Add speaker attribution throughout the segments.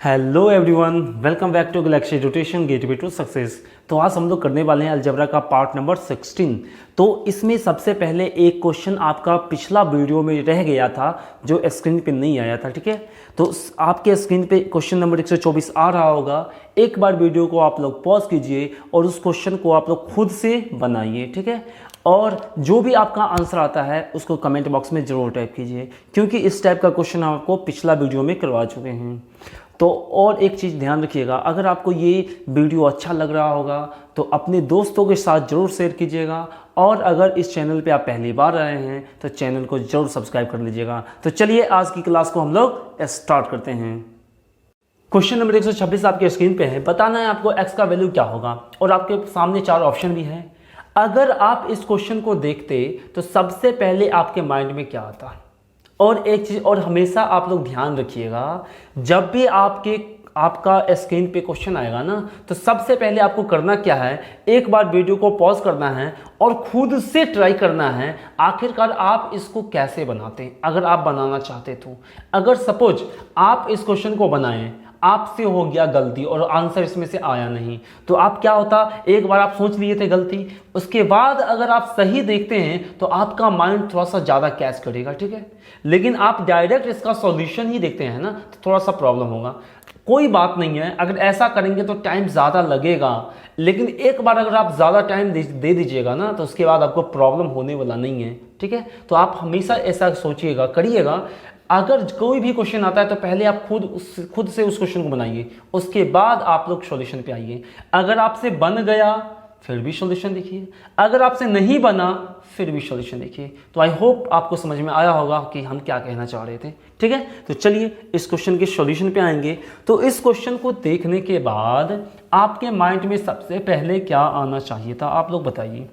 Speaker 1: Hello everyone, welcome back to Galaxy Education gateway to success. तो आज हम लोग करने वाले हैं अलजेब्रा का पार्ट नंबर 16। तो इसमें सबसे पहले एक क्वेश्चन आपका पिछला वीडियो में रह गया था जो स्क्रीन पे नहीं आया था, ठीक है। तो आपके स्क्रीन पे क्वेश्चन नंबर 124 आ रहा होगा। एक बार वीडियो को आप लोग पॉज कीजिए और उस क्वेश्चन को आप लोग खुद से बनाइए, ठीक है। और जो भी आपका आंसर आता है उसको कमेंट बॉक्स में ज़रूर टाइप कीजिए, क्योंकि इस टाइप का क्वेश्चन हम आपको पिछला वीडियो में करवा चुके हैं। तो और एक चीज़ ध्यान रखिएगा, अगर आपको ये वीडियो अच्छा लग रहा होगा तो अपने दोस्तों के साथ ज़रूर शेयर कीजिएगा। और अगर इस चैनल पे आप पहली बार आए हैं तो चैनल को ज़रूर सब्सक्राइब कर लीजिएगा। तो चलिए आज की क्लास को हम लोग स्टार्ट करते हैं। क्वेश्चन नंबर 126 आपके स्क्रीन पे है। बताना है आपको x का वैल्यू क्या होगा और आपके सामने 4 ऑप्शन भी हैं। अगर आप इस क्वेश्चन को देखते तो सबसे पहले आपके माइंड में क्या आता? और एक चीज़ और हमेशा आप लोग ध्यान रखिएगा, जब भी आपका स्क्रीन पे क्वेश्चन आएगा ना, तो सबसे पहले आपको करना क्या है, एक बार वीडियो को पॉज करना है और खुद से ट्राई करना है आखिरकार आप इसको कैसे बनाते हैं, अगर आप बनाना चाहते तो। अगर सपोज आप इस क्वेश्चन को बनाएं, आपसे हो गया गलती और आंसर इसमें से आया नहीं, तो आप क्या होता, एक बार आप सोच लिए थे गलती, उसके बाद अगर आप सही देखते हैं तो आपका माइंड थोड़ा सा ज़्यादा कैच करेगा, ठीक है। लेकिन आप डायरेक्ट इसका सॉल्यूशन ही देखते हैं ना, तो थोड़ा सा प्रॉब्लम होगा। कोई बात नहीं है, अगर ऐसा करेंगे तो टाइम ज़्यादा लगेगा, लेकिन एक बार अगर आप ज़्यादा टाइम दे दीजिएगा ना, तो उसके बाद आपको प्रॉब्लम होने वाला नहीं है, ठीक है। तो आप हमेशा ऐसा सोचिएगा, करिएगा। अगर कोई भी क्वेश्चन आता है तो पहले आप खुद से उस क्वेश्चन को बनाइए, उसके बाद आप लोग सॉल्यूशन पे आइए। अगर आपसे बन गया फिर भी सॉल्यूशन देखिए, अगर आपसे नहीं बना फिर भी सॉल्यूशन देखिए। तो आई होप आपको समझ में आया होगा कि हम क्या कहना चाह रहे थे, ठीक है। तो चलिए इस क्वेश्चन के सॉल्यूशन पे आएंगे। तो इस क्वेश्चन को देखने के बाद आपके माइंड में सबसे पहले क्या आना चाहिए था, आप लोग बताइए,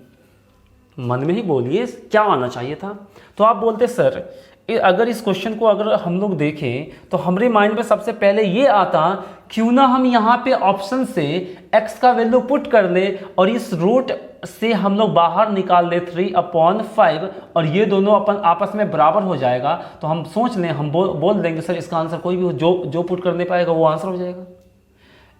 Speaker 1: मन में ही बोलिए क्या आना चाहिए था। तो आप बोलते सर अगर इस क्वेश्चन को अगर हम लोग देखें तो हमारे माइंड में सबसे पहले ये आता, क्यों ना हम यहाँ पे ऑप्शन से x का वैल्यू पुट कर ले और इस रूट से हम लोग बाहर निकाल ले 3/5 और ये दोनों अपन आपस में बराबर हो जाएगा। तो हम सोच लें, हम बोल देंगे सर इसका आंसर कोई भी जो पुट करने पाएगा वो आंसर हो जाएगा।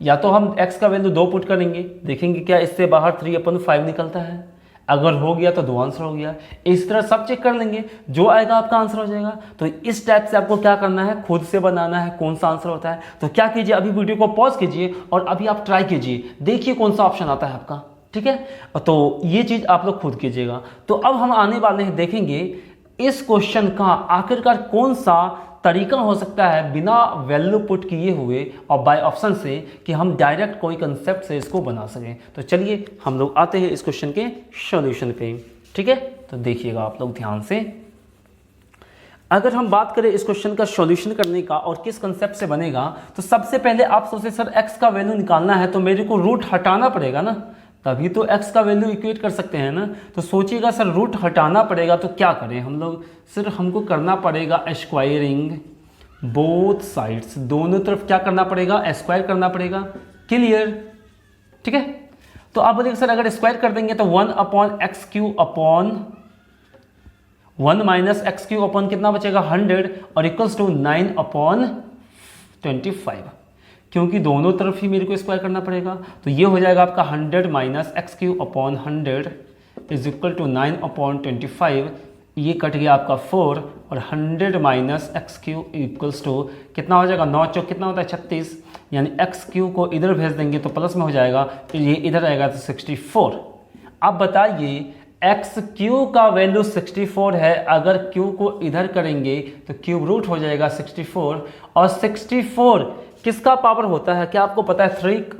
Speaker 1: या तो हम x का वैल्यू 2 पुट करेंगे, देखेंगे क्या इससे बाहर 3/5 निकलता है, अगर हो गया तो 2 आंसर हो गया। इस तरह सब चेक कर लेंगे, जो आएगा आपका आंसर हो जाएगा। तो इस टाइप से आपको क्या करना है, खुद से बनाना है कौन सा आंसर होता है। तो क्या कीजिए, अभी वीडियो को पॉज कीजिए और अभी आप ट्राई कीजिए, देखिए कौन सा ऑप्शन आता है आपका, ठीक है। तो ये चीज़ आप लोग खुद कीजिएगा। तो अब हम आने वाले हैं, देखेंगे इस क्वेश्चन का आखिरकार कौन सा तरीका हो सकता है बिना वैल्यू पुट किए हुए और बाय ऑप्शन से, कि हम डायरेक्ट कोई कंसेप्ट से इसको बना सकें। तो चलिए हम लोग आते हैं इस क्वेश्चन के सॉल्यूशन पे, ठीक है। तो देखिएगा आप लोग ध्यान से। अगर हम बात करें इस क्वेश्चन का सॉल्यूशन करने का और किस कंसेप्ट से बनेगा, तो सबसे पहले आप सोचे सर x का वैल्यू निकालना है तो मेरे को रूट हटाना पड़ेगा ना, तभी तो x का वैल्यू इक्वेट कर सकते हैं ना। तो सोचिएगा सर रूट हटाना पड़ेगा तो क्या करें हम लोग, सिर्फ हमको करना पड़ेगा स्क्वायरिंग बोथ साइड्स, दोनों तरफ क्या करना पड़ेगा, स्क्वायर करना पड़ेगा, क्लियर, ठीक है। तो आप बोलिए सर अगर स्क्वायर कर देंगे तो 1/x³ अपॉन 1 - x³ अपॉन कितना बचेगा 100 और इक्वल्स टू 9/25, क्योंकि दोनों तरफ ही मेरे को स्क्वायर करना पड़ेगा। तो ये हो जाएगा आपका 100 - x³ upon 100 is equal to 9/25। ये कट गया आपका 4 और 100 - x³ इक्वल्स टू कितना हो जाएगा, 9 चौक कितना होता है 36, यानी x³ को इधर भेज देंगे तो प्लस में हो जाएगा, तो ये इधर आएगा तो 64। अब बताइए x³ का वैल्यू 64 है, अगर q को इधर करेंगे तो क्यूब रूट हो जाएगा 64, और 64 किसका पावर होता है, क्या आपको पता है,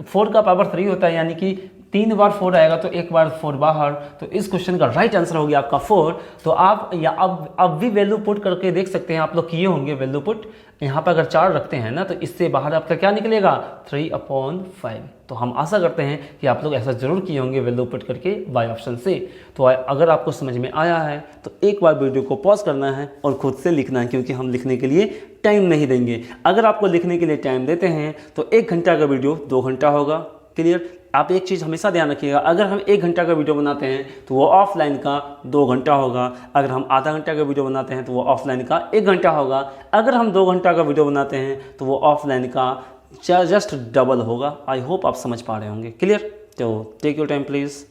Speaker 1: 4 का पावर 3 होता है, यानी कि 3 बार 4 आएगा तो 1 बार 4 बाहर। तो इस क्वेश्चन का राइट आंसर हो गया आपका 4। तो आप या अब भी वैल्यू पुट करके देख सकते हैं, आप लोग किए होंगे वैल्यू पुट। यहाँ पर अगर 4 रखते हैं ना तो इससे बाहर आपका क्या निकलेगा 3/5। तो हम आशा करते हैं कि आप लोग ऐसा जरूर किए होंगे वैल्यू पुट करके बाय ऑप्शन से। तो अगर आपको समझ में आया है तो एक बार वीडियो को पॉज करना है और खुद से लिखना है, क्योंकि हम लिखने के लिए टाइम नहीं देंगे। अगर आपको लिखने के लिए टाइम देते हैं तो 1 घंटा का वीडियो 2 घंटा होगा, क्लियर। आप एक चीज़ हमेशा ध्यान रखिएगा, अगर हम 1 घंटा का वीडियो बनाते हैं तो वो ऑफलाइन का 2 घंटा होगा, अगर हम आधा घंटा का वीडियो बनाते हैं तो वो ऑफलाइन का 1 घंटा होगा, अगर हम 2 घंटा का वीडियो बनाते हैं तो वो ऑफलाइन का जस्ट डबल होगा। आई होप आप समझ पा रहे होंगे। क्लियर? तो take your time please.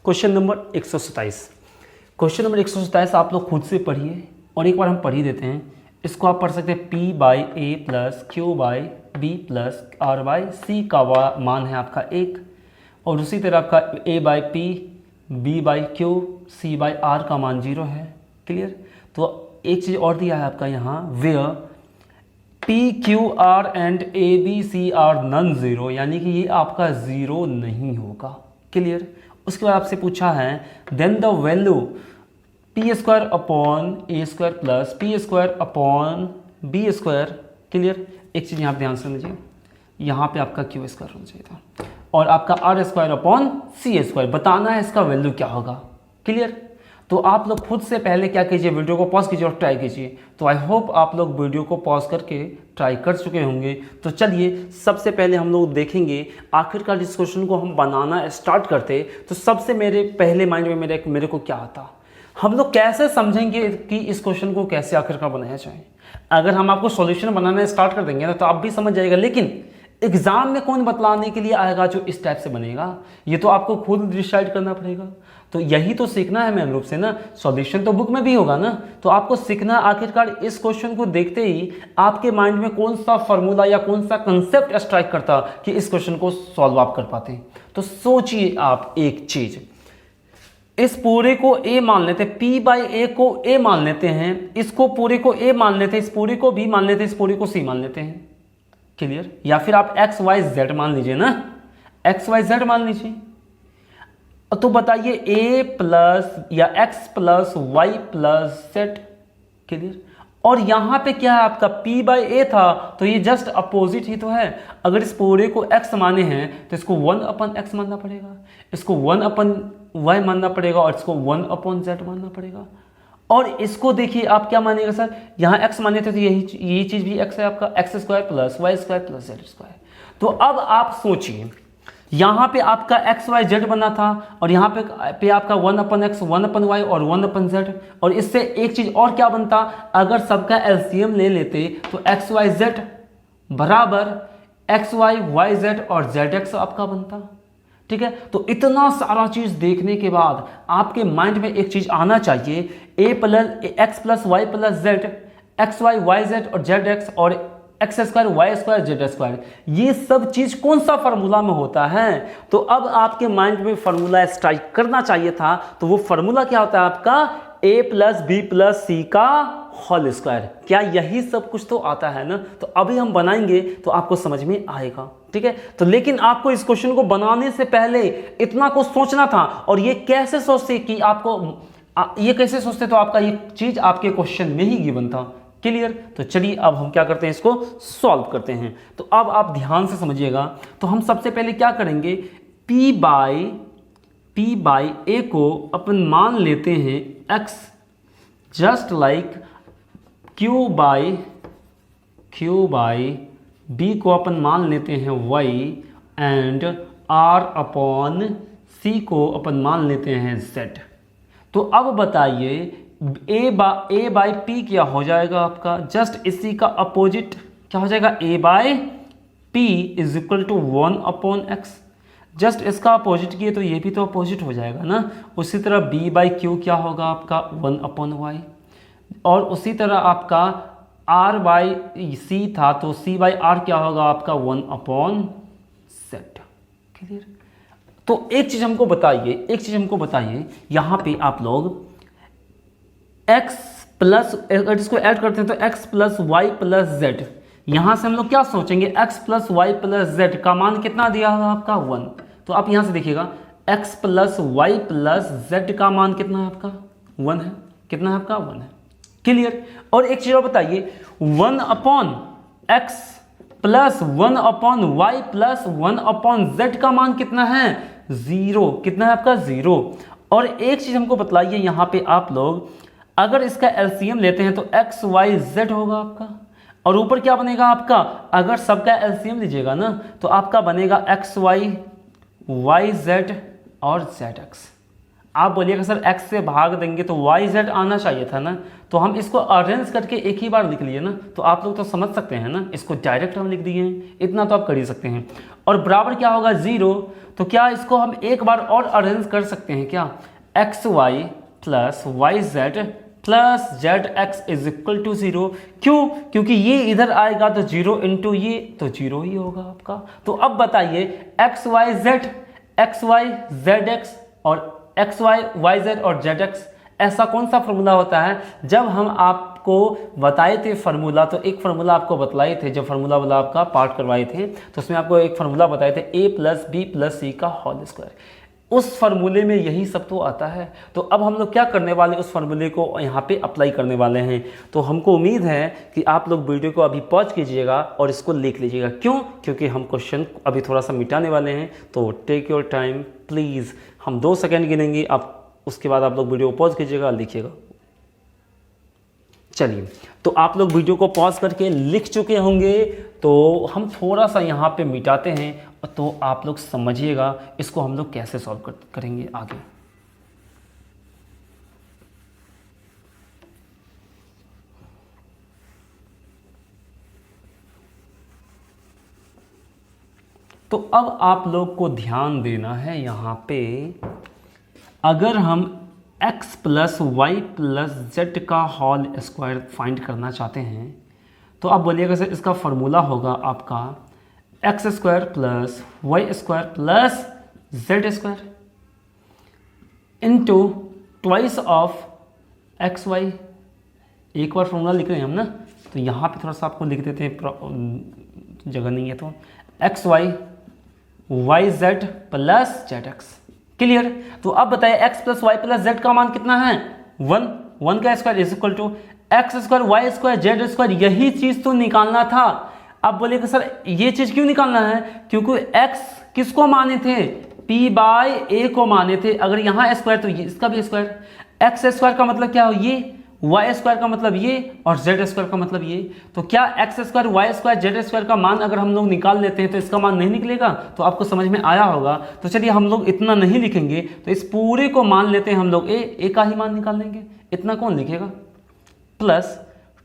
Speaker 1: Question number 127। Question number 127 आप लोग खुद से पढ़िए और एक बार हम पढ़ ही देते हैं। इसको आप पढ़ सकते हैं P by A plus Q by B plus R by C का मान है आपका 1, और उसी तरह आपका A by P B by Q C by R का मान 0 है। क्लियर? तो एक चीज़ और दिया है आपका यहाँ, where P Q R and A B C are non zero, यानी कि ये आपका ज़ीरो नहीं होगा। क्लियर? उसके बाद आपसे पूछा है then the value P square upon A square plus P square upon B square. Clear? एक चीज़ यहाँ पे ध्यान से समझिए, यहाँ पे आपका क्यू स्क्वायर होना चाहिए था और आपका R square upon C square, बताना है इसका वैल्यू क्या होगा। क्लियर? तो आप लोग खुद से पहले क्या कीजिए, वीडियो को पॉज कीजिए और ट्राई कीजिए। तो आई होप आप लोग वीडियो को पॉज करके ट्राई कर चुके होंगे। तो चलिए सबसे पहले हम लोग देखेंगे आखिरकार इस क्वेश्चन को हम बनाना स्टार्ट करते तो सबसे मेरे पहले माइंड में मेरे को क्या आता, हम लोग कैसे समझेंगे कि इस क्वेश्चन को कैसे आखिरकार बनाया जाए। अगर हम आपको सॉल्यूशन बनाना स्टार्ट कर देंगे ना तो आप भी समझ जाएगा, लेकिन एग्जाम में कौन बतलाने के लिए आएगा जो इस टाइप से बनेगा, ये तो आपको खुद डिसाइड करना पड़ेगा। तो यही तो सीखना है मेन रूप से ना, सॉल्यूशन तो बुक में भी होगा ना, तो आपको सीखना आखिरकार इस क्वेश्चन को देखते ही आपके माइंड में कौन सा फॉर्मूला या कौन सा कंसेप्ट स्ट्राइक करता कि इस क्वेश्चन को सॉल्व आप कर पाते हैं। तो सोचिए आप एक चीज, इस पूरे को a मान लेते हैं, p बाई ए को a मान लेते हैं, इसको पूरे को a मान लेते हैं, इस पूरे को b मान लेते हैं, इस पूरे को c मान लेते हैं। क्लियर? या फिर आप x y z मान लीजिए ना, x y z मान लीजिए। तो बताइए a प्लस या x plus Y plus z। Clear? और यहाँ पे क्या है आपका p बाई ए था, तो ये जस्ट अपोजिट ही तो है। अगर इस पूरे को x माने हैं तो इसको 1 अपन x मानना पड़ेगा, इसको 1 अपन y मानना पड़ेगा और इसको 1 अपन z मानना पड़ेगा। और इसको देखिए आप क्या मानिएगा सर, यहाँ x माने थे तो यही चीज़ भी x है आपका, X square plus Y square plus Z square. तो अब आप सोचिए, यहाँ पे आपका एक्स वाई जेड बना था और यहाँ पे आपका 1 अपन एक्स 1 अपन वाई और 1 अपन जेड। और इससे एक चीज़ और क्या बनता, अगर सबका एलसीएम ले लेते तो एक्स वाई जेड बराबर एक्स वाई वाई जेड और जेड एक्स आपका बनता। ठीक है? तो इतना सारा चीज़ देखने के बाद आपके माइंड में एक चीज़ आना चाहिए, A plus X plus Y plus Z, X Y Y Z और जेड एक्स और X square Y square Z square, ये सब चीज़ कौन सा फार्मूला में होता है। तो अब आपके माइंड में फार्मूला स्ट्राइक करना चाहिए था। तो वो फार्मूला क्या होता है आपका, a प्लस बी प्लस सी का होल स्क्वायर। क्या यही सब कुछ तो आता है ना। तो अभी हम बनाएंगे तो आपको समझ में आएगा। ठीक है? तो लेकिन आपको इस क्वेश्चन को बनाने से पहले इतना कुछ सोचना था, और ये कैसे सोचते कि आपको ये कैसे सोचते तो आपका ये चीज़ आपके क्वेश्चन में ही गिवन था। क्लियर? तो चलिए अब हम क्या करते हैं, इसको सॉल्व करते हैं। तो अब आप ध्यान से समझिएगा। तो हम सबसे पहले क्या करेंगे, p बाई ए को अपन मान लेते हैं x, just like q by b को अपन मान लेते हैं y and r upon c को अपन मान लेते हैं z। तो अब बताइए a बाई p क्या हो जाएगा आपका, जस्ट इसी का अपोजिट क्या हो जाएगा, a by p is equal to 1 upon x। Just इसका अपोजिट किए तो ये भी तो अपोजिट हो जाएगा ना। उसी तरह b बाई क्यू क्या होगा आपका 1 अपॉन y, और उसी तरह आपका r बाई c था तो c बाई r क्या होगा आपका 1 अपॉन z। क्लियर? तो एक चीज़ हमको बताइए, यहाँ पे आप लोग x प्लस, अगर इसको ऐड करते हैं तो x plus Y plus Z, यहाँ से हम लोग क्या सोचेंगे, x plus Y plus Z का मान कितना दिया होगा आपका 1। तो आप यहाँ से देखिएगा x plus Y plus Z का मान कितना है आपका 1 है, कितना है आपका 1 है। क्लियर? और एक चीज़ और बताइए, 1 upon x plus 1 upon Y plus 1 upon Z का मान कितना है 0, कितना है आपका 0। और एक चीज़ हमको बतलाइए, यहाँ पे आप लोग अगर इसका एलसीएम लेते हैं तो एक्स वाई जेड होगा आपका, और ऊपर क्या बनेगा आपका, अगर सबका एलसीएम लीजिएगा ना तो आपका बनेगा एक्स वाई वाई जेड और जेड एक्स। आप बोलिएगा सर x से भाग देंगे तो yz आना चाहिए था ना, तो हम इसको अरेंज करके एक ही बार लिख लिए ना, तो आप लोग तो समझ सकते हैं ना, इसको डायरेक्ट हम लिख दिए हैं, इतना तो आप कर ही सकते हैं। और बराबर क्या होगा 0, तो क्या इसको हम एक बार और अरेंज कर सकते हैं क्या, xy plus yz plus zx is equal to 0। क्यों? क्योंकि ये इधर आएगा तो 0 इंटू ये तो 0 ही होगा आपका। तो अब बताइए xy zx और xy yz और zx, ऐसा कौन सा फॉर्मूला होता है? जब हम आपको बताए थे फार्मूला, तो एक फार्मूला आपको बतलाए थे, जब फार्मूला वाला आपका पार्ट करवाए थे तो उसमें आपको एक फार्मूला बताए थे a प्लस बी प्लस सी का होल स्क्वायर। उस फार्मूले में यही सब तो आता है। तो अब हम लोग क्या करने वाले, उस फार्मूले को यहाँ पे अप्लाई करने वाले हैं। तो हमको उम्मीद है कि आप लोग वीडियो को अभी पॉज कीजिएगा और इसको लिख लीजिएगा। क्यों? क्योंकि हम क्वेश्चन अभी थोड़ा सा मिटाने वाले हैं। तो टेक योर टाइम प्लीज़, हम 2 सेकेंड गिनेंगे, आप उसके बाद आप लोग वीडियो को पॉज कीजिएगा, लिखिएगा। चलिए, तो आप लोग वीडियो को पॉज करके लिख चुके होंगे, तो हम थोड़ा सा यहाँ पे मिटाते हैं, तो आप लोग समझिएगा इसको हम लोग कैसे सॉल्व करेंगे आगे। तो अब आप लोग को ध्यान देना है यहाँ पे, अगर हम x plus Y plus Z का होल स्क्वायर फाइंड करना चाहते हैं, तो आप बोलिएगा सर इसका फॉर्मूला होगा आपका X square plus Y square plus Z square into twice of X Y. एक बार फॉर्मूला लिख रहे हैं हम ना, तो यहाँ पे थोड़ा सा आपको लिख देते हैं, जगह नहीं है तो X Y Y Z plus Z X. Clear? तो अब बताइए x plus Y plus Z का मान कितना है? 1 का square is equal to X square Y square Z square. यही चीज तो निकालना था। अब बोलिएगा सर ये चीज क्यों निकालना है? क्योंकि x किसको माने थे? p बाय a को माने थे। अगर यहाँ स्क्वायर तो ये इसका भी स्क्वायर। एक्स स्क्वायर का मतलब क्या हो? ये वाई स्क्वायर का मतलब ये, और जेड स्क्वायर का मतलब ये। तो क्या X square Y square Z square का मान अगर हम लोग निकाल लेते हैं तो इसका मान नहीं निकलेगा? तो आपको समझ में आया होगा। तो चलिए हम लोग इतना नहीं लिखेंगे, तो इस पूरे को मान लेते हैं हम लोग, ए का ही मान निकाल लेंगे। इतना कौन लिखेगा? Plus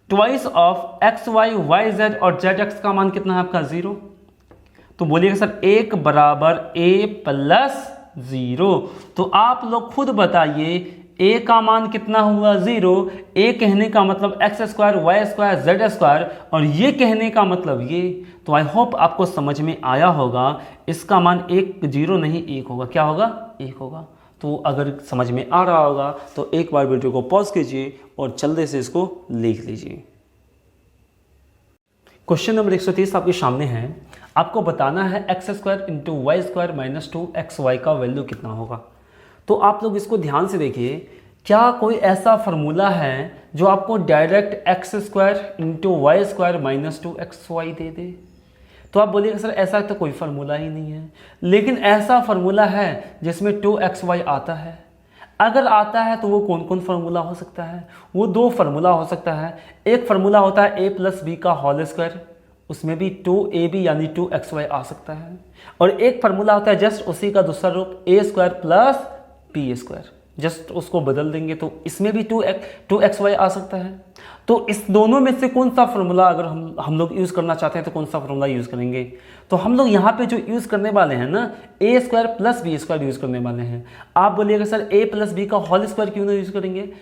Speaker 1: twice of X Y Y Z, और जेड एक्स का मान कितना है आपका? 0। तो बोलिएगा सर 1 बराबर a प्लस 0। तो आप लोग खुद बताइए a का मान कितना हुआ? 0। a कहने का मतलब X square Y square Z square, और ये कहने का मतलब ये। तो आई होप आपको समझ में आया होगा। इसका मान 0 नहीं 1 होगा। क्या होगा? 1 होगा। तो अगर समझ में आ रहा होगा तो एक बार वीडियो को पॉज कीजिए और जल्दी से इसको लिख लीजिए। क्वेश्चन नंबर 130 आपके सामने है। आपको बताना है X square into Y square minus 2xy का वैल्यू कितना होगा। तो आप लोग इसको ध्यान से देखिए, क्या कोई ऐसा फार्मूला है जो आपको direct X square into Y square minus 2xy दे दे? तो आप बोलिएगा सर ऐसा तो कोई फार्मूला ही नहीं है। लेकिन ऐसा फार्मूला है जिसमें 2xy आता है। अगर आता है तो वो कौन कौन फार्मूला हो सकता है? वो 2 फार्मूला हो सकता है। एक फार्मूला होता है a प्लस बी का होल स्क्वायर, उसमें भी 2ab यानी 2xy आ सकता है। और एक फार्मूला होता है जस्ट उसी का दूसरा रूप a square plus B square, just उसको बदल देंगे तो इसमें भी 2xy आ सकता है। तो इस दोनों में से कौन सा फार्मूला अगर हम लोग यूज़ करना चाहते हैं तो कौन सा फार्मूला यूज़ करेंगे? तो हम लोग यहाँ पे जो यूज़ करने वाले हैं ना, a square plus B square use करने वाले हैं। आप बोलिएगा सर a प्लस बी का होल स्क्वायर क्यों ना यूज़ करेंगे?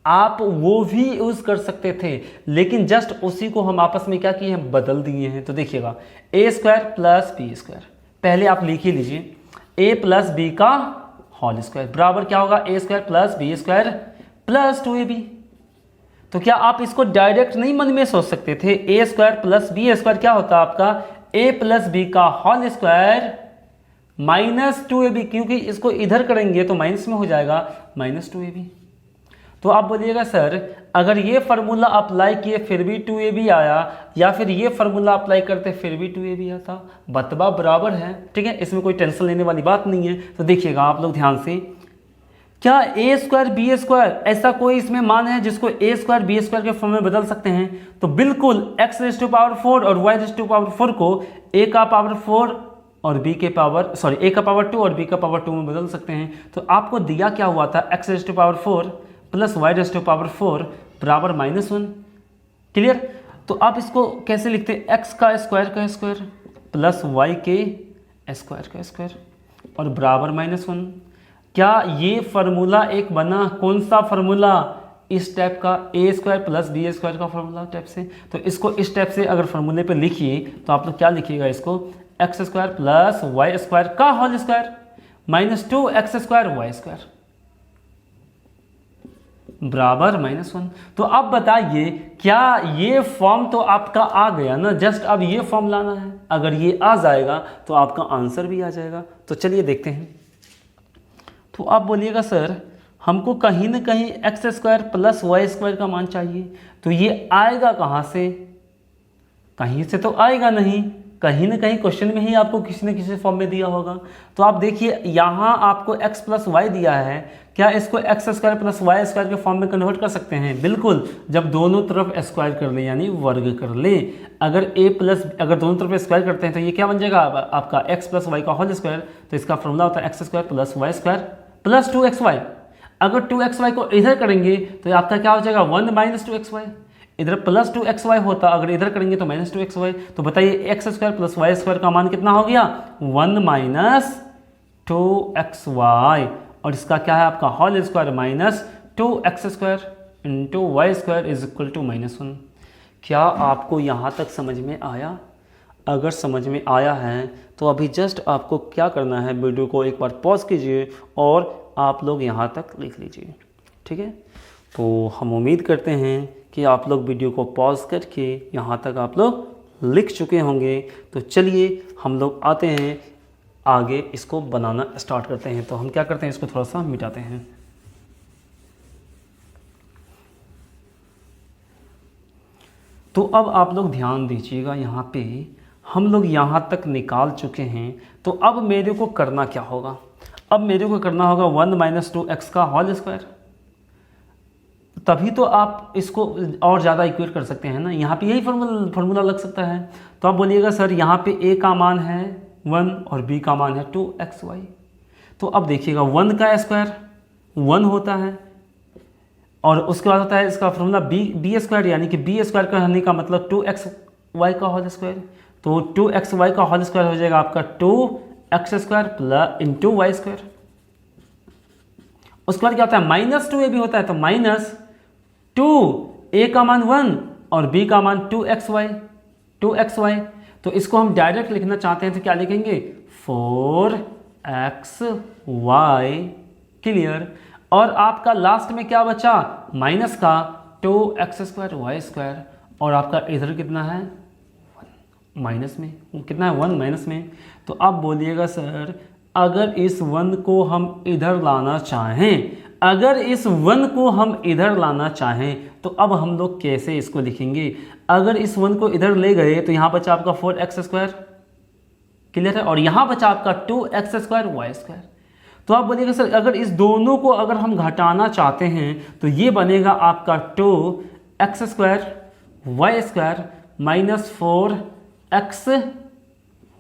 Speaker 1: आप वो भी यूज़ कर सकते थे, लेकिन जस्ट उसी को हम आपस में क्या किए हैं? बदल दिए हैं। तो देखिएगा a square plus B square, पहले आप लिख ही लीजिए a प्लस बी का होल स्क्वायर बराबर क्या होगा? a square plus B square plus 2ab। तो क्या आप इसको डायरेक्ट नहीं मन में सोच सकते थे? a square plus B square क्या होता है आपका? a प्लस बी का होल स्क्वायर माइनस 2ab, क्योंकि इसको इधर करेंगे तो माइनस में हो जाएगा माइनस 2ab। तो आप बोलिएगा सर अगर ये फार्मूला अप्लाई किए फिर भी 2ab आया, या फिर ये फार्मूला अप्लाई करते फिर भी 2ab आता, बतबा बराबर है। ठीक है, इसमें कोई टेंशन लेने वाली बात नहीं है। तो देखिएगा आप लोग ध्यान से, क्या a स्क्वायर बी स्क्वायर ऐसा कोई इसमें मान है जिसको a स्क्वायर बी स्क्वायर के फॉर्म में बदल सकते हैं? तो बिल्कुल x रेज़ टू पावर 4 और y रेज़ टू पावर 4 को a का पावर 4 और b के पावर a का पावर 2 और b का पावर 2 में बदल सकते हैं। तो आपको दिया क्या हुआ था, x raise to power 4 plus y raise to power 4 बराबर -1। क्लियर। तो आप इसको कैसे लिखते हैं, x का स्क्वायर प्लस y के स्क्वायर का स्क्वायर और बराबर -1। क्या ये फार्मूला एक बना, कौन सा फार्मूला, इस टाइप का a square plus B square का फार्मूला टाइप से। तो इसको इस टाइप से अगर फार्मूले पे लिखिए तो आप लोग क्या लिखिएगा, इसको X square plus Y square का whole square minus 2x square Y square बराबर -1। तो अब बताइए क्या ये फॉर्म तो आपका आ गया ना, जस्ट अब ये फॉर्म लाना है। अगर ये आ जाएगा तो आपका आंसर भी आ जाएगा। तो चलिए देखते हैं। तो आप बोलिएगा सर हमको कहीं ना कहीं X square plus Y square का मान चाहिए, तो ये आएगा कहाँ से, कहीं से तो आएगा नहीं, कहीं ना कहीं क्वेश्चन में ही आपको किसी न किसी फॉर्म में दिया होगा। तो आप देखिए यहाँ आपको x प्लस वाई दिया है, क्या इसको X square plus Y square के फॉर्म में कन्वर्ट कर सकते हैं? बिल्कुल, जब दोनों तरफ स्क्वायर कर ले यानी वर्ग कर ले। अगर अगर दोनों तरफ स्क्वायर करते हैं तो ये क्या बन जाएगा आपका x प्लस वाई का होल स्क्वायर। तो इसका फॉर्मूला होता है X square plus Y square plus 2xy। अगर 2xy को इधर करेंगे तो आपका क्या हो जाएगा 1 माइनस 2xy। इधर प्लस 2xy होता, अगर इधर करेंगे तो माइनस 2xy। तो बताइए X square plus Y square का मान कितना हो गया 1 माइनस 2xy और इसका क्या है आपका whole square minus 2x square into Y square is equal to -1। क्या आपको यहाँ तक समझ में आया? अगर समझ में आया है तो अभी जस्ट आपको क्या करना है, वीडियो को एक बार पॉज कीजिए और आप लोग यहाँ तक लिख लीजिए, ठीक है। तो हम उम्मीद करते हैं कि आप लोग वीडियो को पॉज करके यहाँ तक आप लोग लिख चुके होंगे। तो चलिए हम लोग आते हैं आगे, इसको बनाना स्टार्ट करते हैं। तो हम क्या करते हैं, इसको थोड़ा सा मिटाते हैं। तो अब आप लोग ध्यान दीजिएगा, यहाँ पे हम लोग यहाँ तक निकाल चुके हैं। तो अब मेरे को करना क्या होगा, अब मेरे को करना होगा 1 माइनस 2x का होल स्क्वायर। तभी तो आप इसको और ज़्यादा इक्वेट कर सकते हैं ना, यहाँ पे यही फार्मूला लग सकता है। तो आप बोलिएगा सर यहाँ पे a का मान है 1 और b का मान है 2xy। तो अब देखिएगा 1 का स्क्वायर 1 होता है और उसके बाद होता है इसका फार्मूला बी स्क्वायर, यानी कि बी स्क्वायर करने का मतलब 2xy का होल स्क्वायर। तो 2xy का होल स्क्वायर हो जाएगा आपका 2x square plus into Y square. उसके बाद क्या होता है -2a भी होता है, तो -2 a का मान 1 और b का मान 2xy। तो इसको हम डायरेक्ट लिखना चाहते हैं तो क्या लिखेंगे 4xy। क्लियर। और आपका लास्ट में क्या बचा माइनस का 2x स्क्वायर वाई स्क्वायर और आपका इधर कितना है माइनस में, कितना है 1 माइनस में। तो अब बोलिएगा सर अगर इस 1 को हम इधर लाना चाहें, अगर इस 1 को हम इधर लाना चाहें तो अब हम लोग कैसे इसको लिखेंगे। अगर इस 1 को इधर ले गए तो यहाँ बचा आपका 4x स्क्वायर। क्लियर है। और यहाँ बचा आपका 2x स्क्वायर वाई स्क्वायर। तो आप बोलिएगा सर अगर इस दोनों को अगर हम घटाना चाहते हैं तो ये बनेगा आपका 2x square Y square minus 4x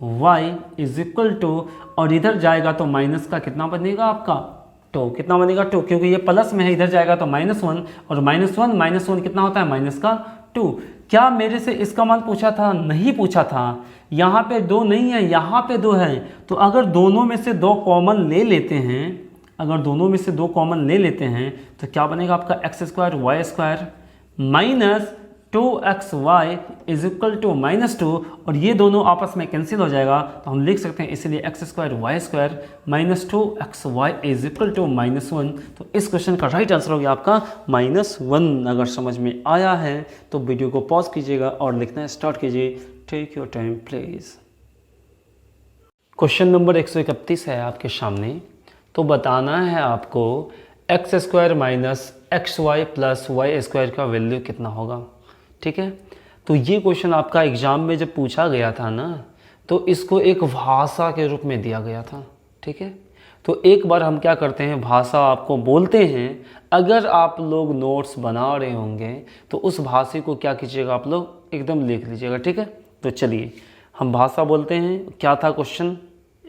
Speaker 1: y is equal to, और इधर जाएगा तो माइनस का कितना बनेगा आपका 2, कितना बनेगा 2, क्योंकि ये प्लस में है, इधर जाएगा तो -1 और -1 कितना होता है माइनस का 2। क्या मेरे से इसका मान पूछा था? नहीं पूछा था। यहाँ पे 2 नहीं है, यहाँ पे 2 है। तो अगर दोनों में से 2 कॉमन ले लेते हैं, अगर दोनों में से 2 कॉमन ले लेते हैं तो क्या बनेगा आपका X square Y square minus 2xy is equal to -2, और ये दोनों आपस में कैंसिल हो जाएगा। तो हम लिख सकते हैं इसलिए X square Y square minus 2xy is equal to -1। तो इस क्वेश्चन का राइट आंसर हो गया आपका -1। अगर समझ में आया है तो वीडियो को पॉज कीजिएगा और लिखना स्टार्ट कीजिए। Take your time please. Question number 131 है आपके सामने। तो बताना है आपको X square minus XY plus Y square का वैल्यू कितना होगा। ठीक है। तो ये क्वेश्चन आपका एग्जाम में जब पूछा गया था ना, तो इसको एक भाषा के रूप में दिया गया था। ठीक है। तो एक बार हम क्या करते हैं, भाषा आपको बोलते हैं। अगर आप लोग नोट्स बना रहे होंगे तो उस भाषा को क्या कीजिएगा, आप लोग एकदम लिख लीजिएगा। ठीक है। तो चलिए हम भाषा बोलते हैं। क्या था क्वेश्चन,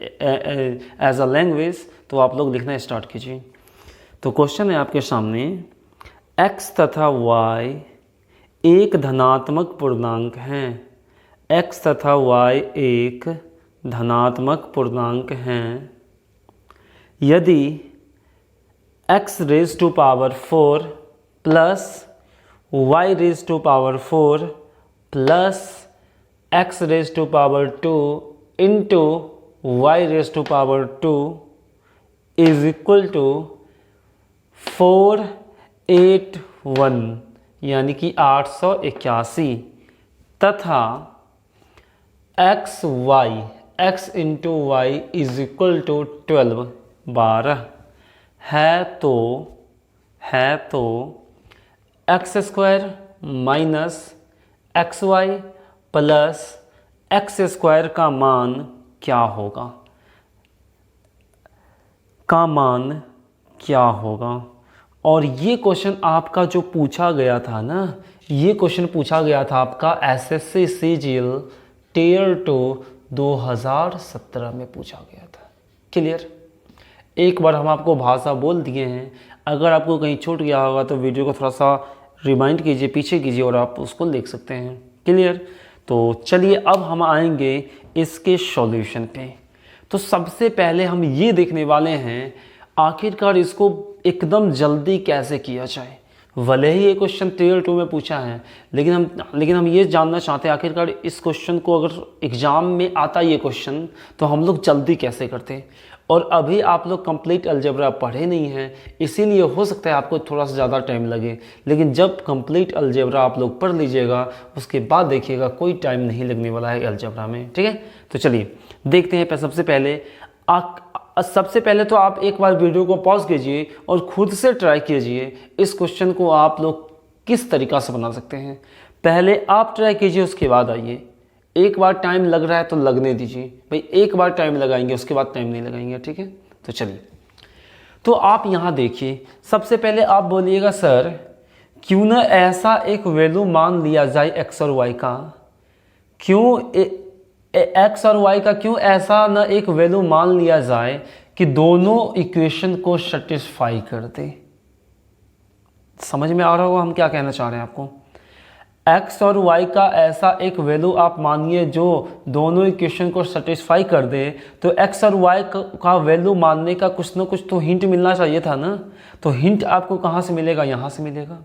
Speaker 1: एज अ लैंग्वेज, तो आप लोग लिखना स्टार्ट कीजिए। तो क्वेश्चन है आपके सामने, x तथा y एक धनात्मक पूर्णांक हैं। x तथा y एक धनात्मक पूर्णांक हैं यदि x raise to power 4 plus y raise to power 4 plus x raise to power 2 into y raise to power 2 is equal to 481 यानी कि 881 तथा x into Y is equal to 12 है तो X square minus X Y plus X square का मान क्या होगा, और ये क्वेश्चन आपका जो पूछा गया था ना, ये क्वेश्चन पूछा गया था आपका एसएससी सीजीएल टियर 2 2017 में पूछा गया था। क्लियर? एक बार हम आपको भाषा बोल दिए हैं, अगर आपको कहीं छूट गया होगा तो वीडियो को थोड़ा सा रिमाइंड कीजिए, पीछे कीजिए और आप उसको देख सकते हैं। क्लियर? तो चलिए अब हम आएंगे इसके सॉल्यूशन पे। तो सबसे पहले हम ये देखने वाले हैं आखिरकार इसको एकदम जल्दी कैसे किया जाए। भले ही ये क्वेश्चन टियर 2 में पूछा है, लेकिन हम ये जानना चाहते हैं आखिरकार इस क्वेश्चन को अगर एग्ज़ाम में आता ये क्वेश्चन तो हम लोग जल्दी कैसे करते हैं। और अभी आप लोग कंप्लीट अलजेब्रा पढ़े नहीं हैं, इसीलिए हो सकता है आपको थोड़ा सा ज़्यादा टाइम लगे, लेकिन जब कंप्लीट अलजेब्रा आप लोग पढ़ लीजिएगा उसके बाद देखिएगा कोई टाइम नहीं लगने वाला है अलजेब्रा में। ठीक है? तो चलिए देखते हैं। सबसे पहले तो आप एक बार वीडियो को पॉज कीजिए और खुद से ट्राई कीजिए इस क्वेश्चन को आप लोग किस तरीक़ा से बना सकते हैं। पहले आप ट्राई कीजिए, उसके बाद आइए। एक बार टाइम लग रहा है तो लगने दीजिए भाई, एक बार टाइम लगाएंगे उसके बाद टाइम नहीं लगाएंगे। ठीक है? तो चलिए, तो आप यहाँ देखिए, सबसे पहले आप बोलिएगा सर क्यों ना ऐसा एक वैल्यू मान लिया जाए एक्स और वाई का, एक्स और वाई का क्यों ऐसा ना एक वैल्यू मान लिया जाए कि दोनों इक्वेशन को सेटिस्फाई कर दे। समझ में आ रहा होगा हम क्या कहना चाह रहे हैं आपको। एक्स और वाई का ऐसा एक वैल्यू आप मानिए जो दोनों इक्वेशन को सेटिस्फाई कर दे, तो एक्स और वाई का वैल्यू मानने का कुछ ना कुछ तो हिंट मिलना चाहिए था ना। तो हिंट आपको कहाँ से मिलेगा? यहाँ से मिलेगा।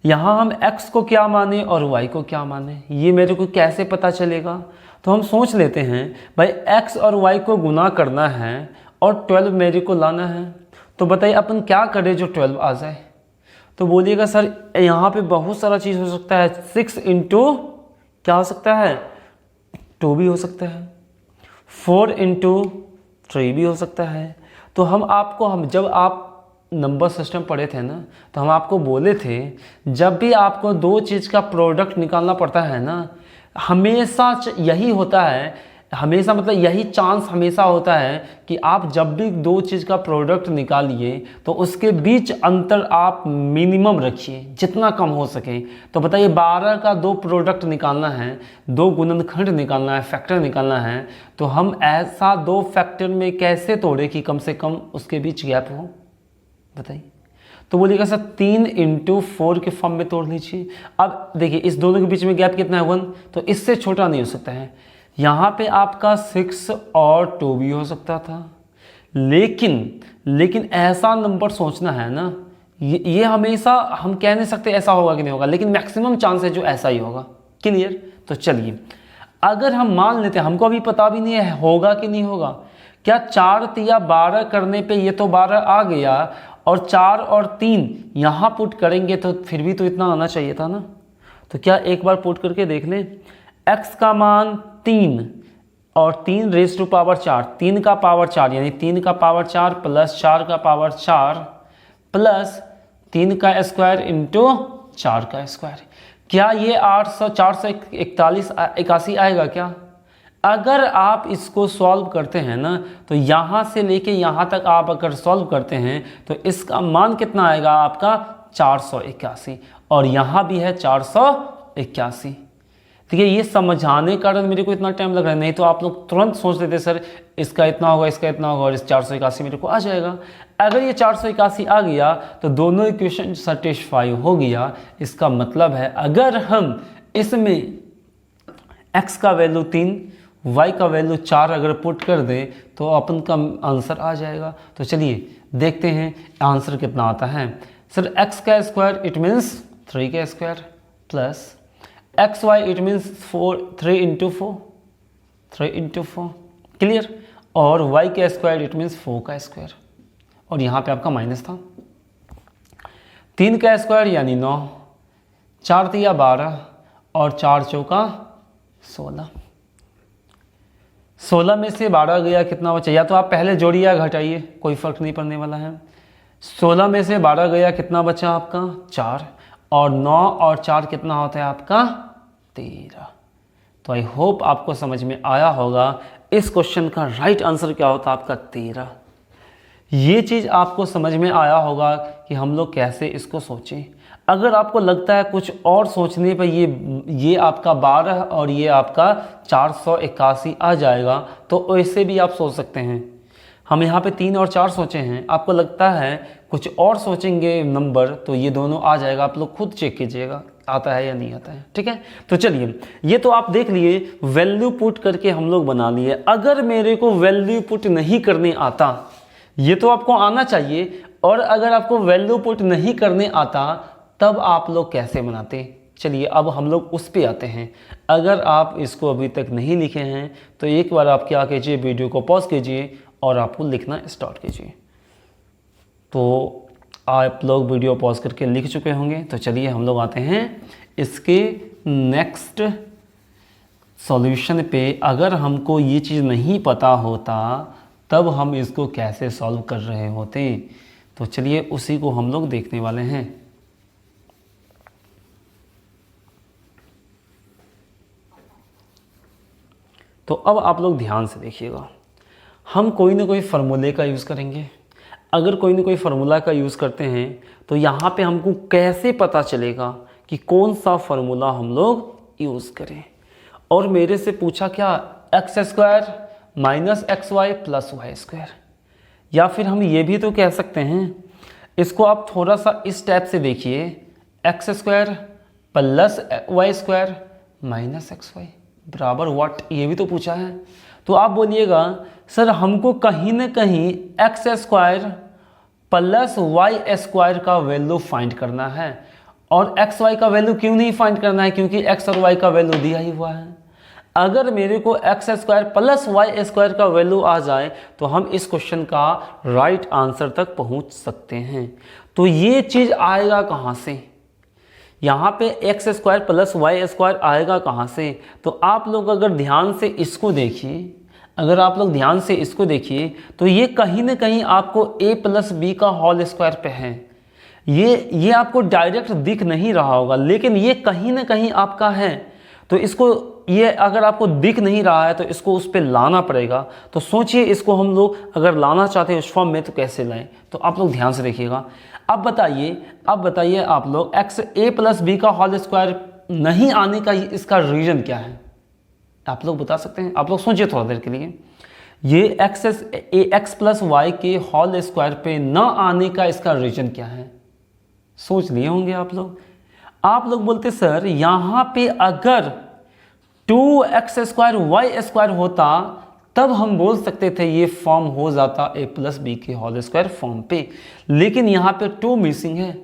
Speaker 1: यहाँ हम x को क्या माने और y को क्या माने, ये मेरे को कैसे पता चलेगा? तो हम सोच लेते हैं भाई x और y को गुना करना है और 12 मेरे को लाना है। तो बताइए अपन क्या करें जो 12 आ जाए। तो बोलिएगा सर यहाँ पे बहुत सारा चीज़ हो सकता है। 6 इंटू क्या हो सकता है? 2 भी हो सकता है। 4 इंटू 3 भी हो सकता है। तो हम जब आप नंबर सिस्टम पढ़े थे ना, तो हम आपको बोले थे जब भी आपको दो चीज़ का प्रोडक्ट निकालना पड़ता है ना, हमेशा यही होता है, हमेशा मतलब यही चांस हमेशा होता है कि आप जब भी दो चीज़ का प्रोडक्ट निकालिए तो उसके बीच अंतर आप मिनिमम रखिए जितना कम हो सके। तो बताइए 12 का दो प्रोडक्ट निकालना है, दो गुणनखंड निकालना है, फैक्टर निकालना है, तो हम ऐसा दो फैक्टर में कैसे तोड़े कि कम से कम उसके बीच गैप हो, बताइए। तो बोलिएगा सर 3 इंटू 4 के फॉर्म में तोड़ लीजिए। अब देखिए इस दोनों के बीच में गैप कितना है 1, तो इससे छोटा नहीं हो सकता है। यहाँ पे आपका 6 और 2 भी हो सकता था, लेकिन ऐसा नंबर सोचना है ना, ये हमेशा हम कह नहीं सकते ऐसा होगा कि नहीं होगा, लेकिन मैक्सिमम चांस है जो ऐसा ही होगा। क्लियर? तो चलिए अगर हम मान लेते हैं, हमको अभी पता भी नहीं है होगा कि नहीं होगा, क्या 4 या 12 करने पे ये तो 12 आ गया और 4 और 3 यहाँ पुट करेंगे तो फिर भी तो इतना आना चाहिए था ना। तो क्या एक बार पुट करके देख लें, x का मान 3 और 3 रेज़ टू पावर 4, 3 का पावर 4 यानी 3 का पावर 4 प्लस 4 का पावर 4 प्लस 3 का स्क्वायर इंटू 4 का स्क्वायर, क्या ये 481 आएगा क्या? अगर आप इसको सॉल्व करते हैं ना, तो यहाँ से लेके यहाँ तक आप अगर सॉल्व करते हैं तो इसका मान कितना आएगा आपका 481, और यहाँ भी है 481। ठीक है, ये समझाने के कारण मेरे को इतना टाइम लग रहा है, नहीं तो आप लोग तुरंत सोच लेते सर इसका इतना होगा, इसका इतना होगा, और इस 481 मेरे को आ जाएगा। अगर ये 481 आ गया तो दोनों इक्वेशन सेटिस्फाई हो गया। इसका मतलब है अगर हम इसमें x का वैल्यू 3, y का वैल्यू 4 अगर पुट कर दें तो अपन का आंसर आ जाएगा। तो चलिए देखते हैं आंसर कितना आता है। सर x का स्क्वायर इट मीन्स 3 का square plus xy it means 3 into 4 clear, और y का स्क्वायर इट मीन्स 4 का स्क्वायर, और यहाँ पे आपका माइनस था। 3 का स्क्वायर यानी 9, 4 तिया 12 और 4 चौका 16। 16 में से 12 गया कितना बचा, या तो आप पहले जोड़िए या घटाइए, कोई फर्क नहीं पड़ने वाला है। 16 में से 12 गया कितना बचा आपका 4, और 9 और 4 कितना होता है आपका 13। तो आई होप आपको समझ में आया होगा इस क्वेश्चन का राइट आंसर क्या होता है आपका 13। ये चीज़ आपको समझ में आया होगा कि हम लोग कैसे इसको सोचें। अगर आपको लगता है कुछ और सोचने पर ये आपका 12 और ये आपका 481 आ जाएगा तो ऐसे भी आप सोच सकते हैं। हम यहाँ पे 3 और 4 सोचे हैं, आपको लगता है कुछ और सोचेंगे नंबर तो ये दोनों आ जाएगा। आप लोग खुद चेक कीजिएगा आता है या नहीं आता है, ठीक है। तो चलिए ये तो आप देख लिए, वैल्यू पुट करके हम लोग बना लिए। अगर मेरे को वैल्यू पुट नहीं करने आता, ये तो आपको आना चाहिए, और अगर आपको वैल्यू पुट नहीं करने आता तब आप लोग कैसे बनाते। चलिए अब हम लोग उस पे आते हैं। अगर आप इसको अभी तक नहीं लिखे हैं तो एक बार आप क्या कीजिए, वीडियो को पॉज कीजिए और आपको लिखना स्टार्ट कीजिए। तो आप लोग वीडियो पॉज करके लिख चुके होंगे। तो चलिए हम लोग आते हैं इसके नेक्स्ट सॉल्यूशन पे। अगर हमको ये चीज़ नहीं पता होता तब हम इसको कैसे सॉल्व कर रहे होते, तो चलिए उसी को हम लोग देखने वाले हैं। तो अब आप लोग ध्यान से देखिएगा, हम कोई ना कोई फार्मूले का यूज़ करेंगे। अगर कोई ना कोई फार्मूला का यूज़ करते हैं तो यहाँ पे हमको कैसे पता चलेगा कि कौन सा फार्मूला हम लोग यूज़ करें। और मेरे से पूछा क्या, X square minus X Y plus Y square, या फिर हम ये भी तो कह सकते हैं, इसको आप थोड़ा सा इस टाइप से देखिए, X square plus Y square minus X Y बराबर व्हाट, ये भी तो पूछा है। तो आप बोलिएगा सर हमको कहीं ना कहीं X square plus Y square का वैल्यू फाइंड करना है, और एक्स वाई का वैल्यू क्यों नहीं फाइंड करना है, क्योंकि एक्स और वाई का वैल्यू दिया ही हुआ है। अगर मेरे को X square plus Y square का वैल्यू आ जाए तो हम इस क्वेश्चन का राइट आंसर तक पहुंच सकते हैं। तो ये चीज़ आएगा कहाँ से, यहाँ पे X square plus Y square आएगा कहाँ से। तो आप लोग अगर ध्यान से इसको देखिए, अगर आप लोग ध्यान से इसको देखिए तो ये कहीं ना कहीं आपको a प्लस बी का होल स्क्वायर पे है। ये आपको डायरेक्ट दिख नहीं रहा होगा, लेकिन ये कहीं ना कहीं आपका है। तो इसको, ये अगर आपको दिख नहीं रहा है तो इसको उस पर लाना पड़ेगा। तो सोचिए इसको हम लोग अगर लाना चाहते हैं उस फॉर्म में तो कैसे लाएं। तो आप लोग ध्यान से देखिएगा। अब बताइए आप लोग एक्स a प्लस बी का होल स्क्वायर नहीं आने का इसका रीज़न क्या है, आप लोग बता सकते हैं। आप लोग सोचिए थोड़ा देर के लिए, ये एक्स प्लस वाई के होल स्क्वायर पे न आने का इसका रीज़न क्या है, सोच लिए होंगे आप लोग। आप लोग बोलते सर यहाँ पे अगर 2x स्क्वायर वाई स्क्वायर होता तब हम बोल सकते थे ये फॉर्म हो जाता a प्लस बी के होल स्क्वायर फॉर्म पे, लेकिन यहाँ पे 2 मिसिंग है।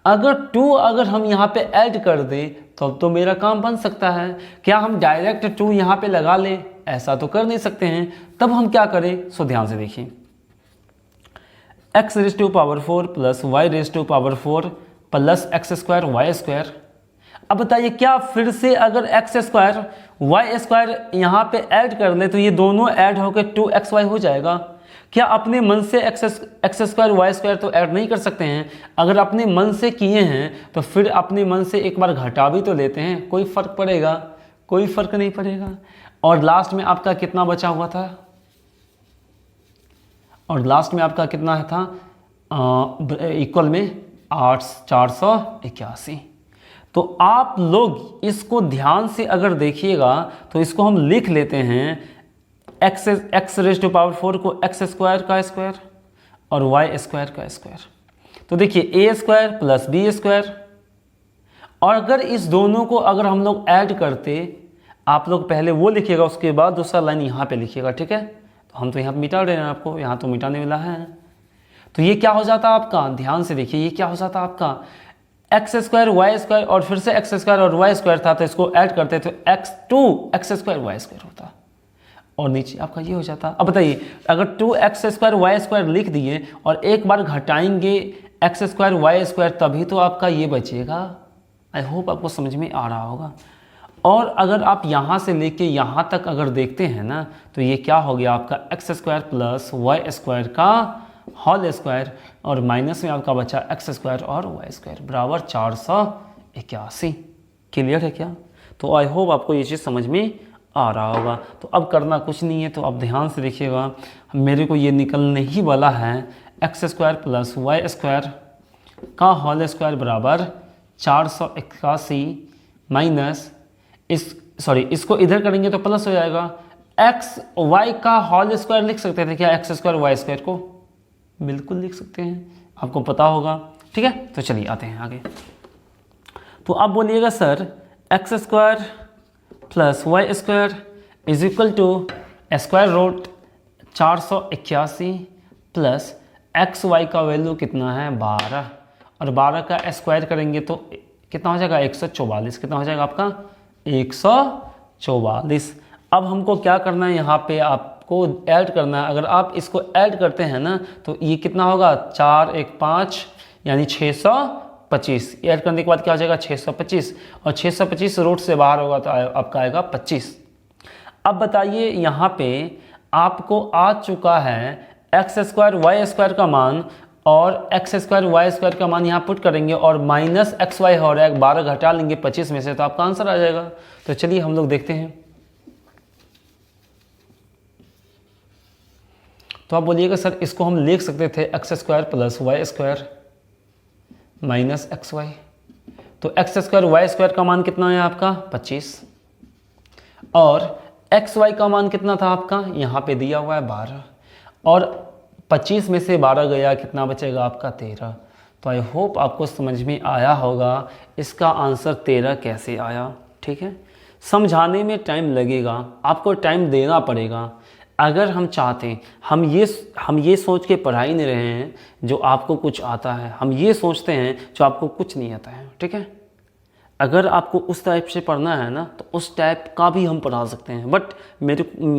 Speaker 1: अगर 2 अगर हम यहाँ पे ऐड कर दें तो मेरा काम बन सकता है। क्या हम डायरेक्ट 2 यहाँ पे लगा लें, ऐसा तो कर नहीं सकते हैं। तब हम क्या करें, सो ध्यान से देखिए, x raise to power 4 plus y raise to power 4 plus X square Y square. अब बताइए क्या फिर से अगर एक्स स्क्वायर वाई स्क्वायर यहाँ पे ऐड कर लें तो ये दोनों ऐड होकर 2xy हो जाएगा। क्या अपने मन से एक्स स्क्वायर वाई स्क्वायर तो ऐड नहीं कर सकते हैं। अगर अपने मन से किए हैं तो फिर अपने मन से एक बार घटा भी तो लेते हैं, कोई फ़र्क पड़ेगा, कोई फ़र्क नहीं पड़ेगा। और लास्ट में आपका कितना बचा हुआ था, और लास्ट में आपका कितना था इक्वल में 481। तो आप लोग इसको ध्यान से अगर देखिएगा तो इसको हम लिख लेते हैं एक्स रेज टू पावर 4 को एक्स स्क्वायर का स्क्वायर और वाई स्क्वायर का स्क्वायर। तो देखिए ए स्क्वायर प्लस बी स्क्वायर, और अगर इस दोनों को अगर हम लोग ऐड करते, आप लोग पहले वो लिखिएगा उसके बाद दूसरा लाइन यहाँ पे लिखिएगा, ठीक है। तो हम तो यहाँ मिटा रहे हैं आपको, यहाँ तो मिटाने वाला है। तो ये क्या हो जाता है आपका, ध्यान से देखिए, ये क्या हो जाता है आपका एक्स स्क्वायर वाई स्क्वायर और फिर से एक्स स्क्वायर और वाई स्क्वायर था, तो इसको ऐड करते तो एक्स स्क्वायर वाई स्क्वायर होता और नीचे आपका ये हो जाता। अब बताइए अगर 2x स्क्वायर वाई स्क्वायर लिख दिए और एक बार घटाएंगे एक्स स्क्वायर वाई स्क्वायर, तभी तो आपका ये बचेगा। आई होप आपको समझ में आ रहा होगा। और अगर आप यहाँ से लेके यहाँ तक अगर देखते हैं ना, तो ये क्या हो गया आपका X square plus Y square का होल स्क्वायर और माइनस में आपका बचा एक्स स्क्वायर और वाई स्क्वायर बराबर 481। क्लियर है क्या? तो आई होप आपको ये चीज़ समझ में आ रहा होगा। तो अब करना कुछ नहीं है, तो आप ध्यान से देखिएगा, मेरे को ये निकलने ही वाला है X square plus Y square का होल स्क्वायर बराबर 481 माइनस इसको इधर करेंगे तो प्लस हो जाएगा। एक्स वाई का होल स्क्वायर लिख सकते थे क्या एक्स स्क्वायर वाई स्क्वायर को? बिल्कुल लिख सकते हैं, आपको पता होगा, ठीक है। तो चलिए आते हैं आगे। तो आप बोलिएगा sir X square plus Y square is equal to square root 481 plus X Y का वैल्यू कितना है 12, और 12 का स्क्वायर करेंगे तो कितना हो जाएगा 144। कितना हो जाएगा आपका 144। अब हमको क्या करना है, यहाँ पे आपको ऐड करना है। अगर आप इसको ऐड करते हैं ना तो ये कितना होगा 4 1 5 यानी 625। ऐड करने के बाद क्या हो जाएगा 625, और 625 रूट से बाहर होगा तो आपका आएगा 25। अब बताइए यहाँ पे आपको आ चुका है एक्स स्क्वायर वाई स्क्वायर का मान, और एक्स स्क्वायर वाई स्क्वायर का मान यहाँ पुट करेंगे और माइनस एक्स वाई हो रहा है, 12 घटा लेंगे 25 में से, तो आपका आंसर आ जाएगा। तो चलिए हम लोग देखते हैं। तो आप बोलिएगा सर इसको हम लिख सकते थे X square plus Y square minus X Y. तो एक्स स्क्वायर वाई स्क्वायर का मान कितना है आपका 25, और एक्स वाई का मान कितना था आपका यहाँ पे दिया हुआ है 12, और 25 में से 12 गया, कितना बचेगा आपका 13। तो आई होप आपको समझ में आया होगा इसका आंसर 13 कैसे आया, ठीक है। समझाने में टाइम लगेगा, आपको टाइम देना पड़ेगा। अगर हम चाहते हैं, हम ये सोच के पढ़ा ही नहीं रहे हैं जो आपको कुछ आता है, हम ये सोचते हैं जो आपको कुछ नहीं आता है, ठीक है। अगर आपको उस टाइप से पढ़ना है ना तो उस टाइप का भी हम पढ़ा सकते हैं, बट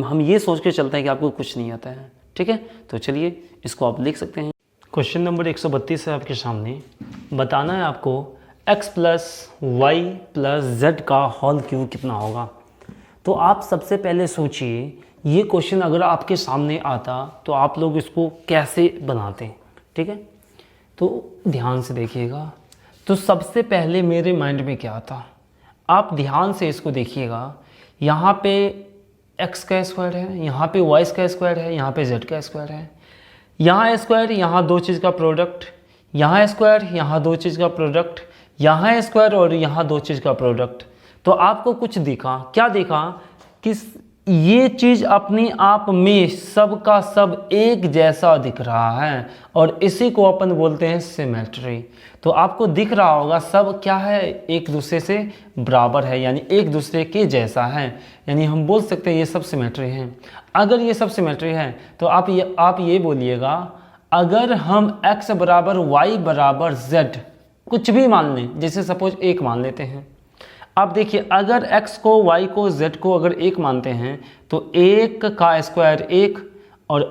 Speaker 1: हम ये सोच के चलते हैं कि आपको कुछ नहीं आता है, ठीक है। तो चलिए इसको आप लिख सकते हैं। क्वेश्चन नंबर 132 है आपके सामने। बताना है आपको x plus Y plus Z का होल क्यूब कितना होगा। तो आप सबसे पहले सोचिए ये क्वेश्चन अगर आपके सामने आता तो आप लोग इसको कैसे बनाते, ठीक है। तो ध्यान से देखिएगा। तो सबसे पहले मेरे माइंड में क्या आता, आप ध्यान से इसको देखिएगा। यहाँ पे x का स्क्वायर है, यहाँ पे y का स्क्वायर है, यहाँ पे z का स्क्वायर है, यहाँ स्क्वायर, यहाँ दो चीज़ का प्रोडक्ट, यहाँ स्क्वायर, यहाँ दो चीज़ का प्रोडक्ट, यहाँ स्क्वायर और यहाँ दो चीज़ का प्रोडक्ट। तो आपको कुछ दिखा, क्या दिखा कि ये चीज़ अपने आप में सब का सब एक जैसा दिख रहा है, और इसी को अपन बोलते हैं सिमेट्री। तो आपको दिख रहा होगा सब क्या है, एक दूसरे से बराबर है, यानी एक दूसरे के जैसा है, यानी हम बोल सकते हैं ये सब सिमेट्री है। अगर ये सब सिमेट्री है तो आप ये बोलिएगा, अगर हम x बराबर y बराबर z कुछ भी मान लें, जैसे सपोज 1 मान लेते हैं। अब देखिए अगर x को y को z को अगर 1 मानते हैं तो 1 का स्क्वायर 1 और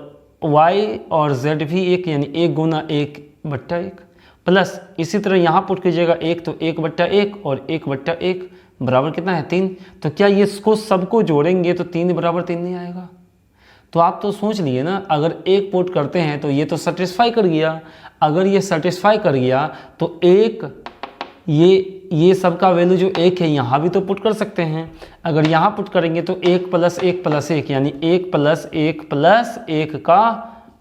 Speaker 1: y और z भी 1, यानी 1 गुना 1 बट्टा 1, प्लस इसी तरह यहाँ पुट कीजिएगा 1 तो 1 बट्टा 1 और 1 बट्टा 1 बराबर कितना है 3। तो क्या ये इसको सबको जोड़ेंगे तो 3 बराबर 3 नहीं आएगा। तो आप तो सोच लिए ना, अगर 1 पुट करते हैं तो ये तो सेटिस्फाई कर गया। अगर ये सेटिस्फाई कर गया तो 1 ये सब का वैल्यू जो 1 है यहाँ भी तो पुट कर सकते हैं। अगर यहाँ पुट करेंगे तो 1 प्लस 1 प्लस 1 यानी 1 प्लस 1 प्लस 1 का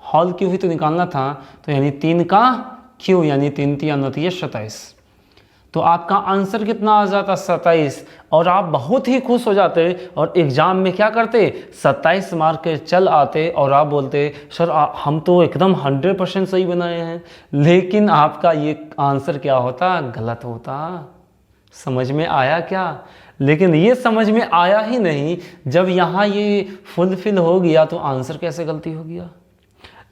Speaker 1: होल क्यूब ही तो निकालना था, तो यानी 3 का क्यूब यानी 3 3 29 27। तो आपका आंसर कितना आ जाता 27, और आप बहुत ही खुश हो जाते और एग्ज़ाम में क्या करते 27 मार्क के चल आते और आप बोलते सर हम तो एकदम 100% सही बनाए हैं, लेकिन आपका ये आंसर क्या होता, गलत होता। समझ में आया क्या? लेकिन ये समझ में आया ही नहीं, जब यहाँ ये फुलफिल हो गया तो आंसर कैसे गलती हो गया।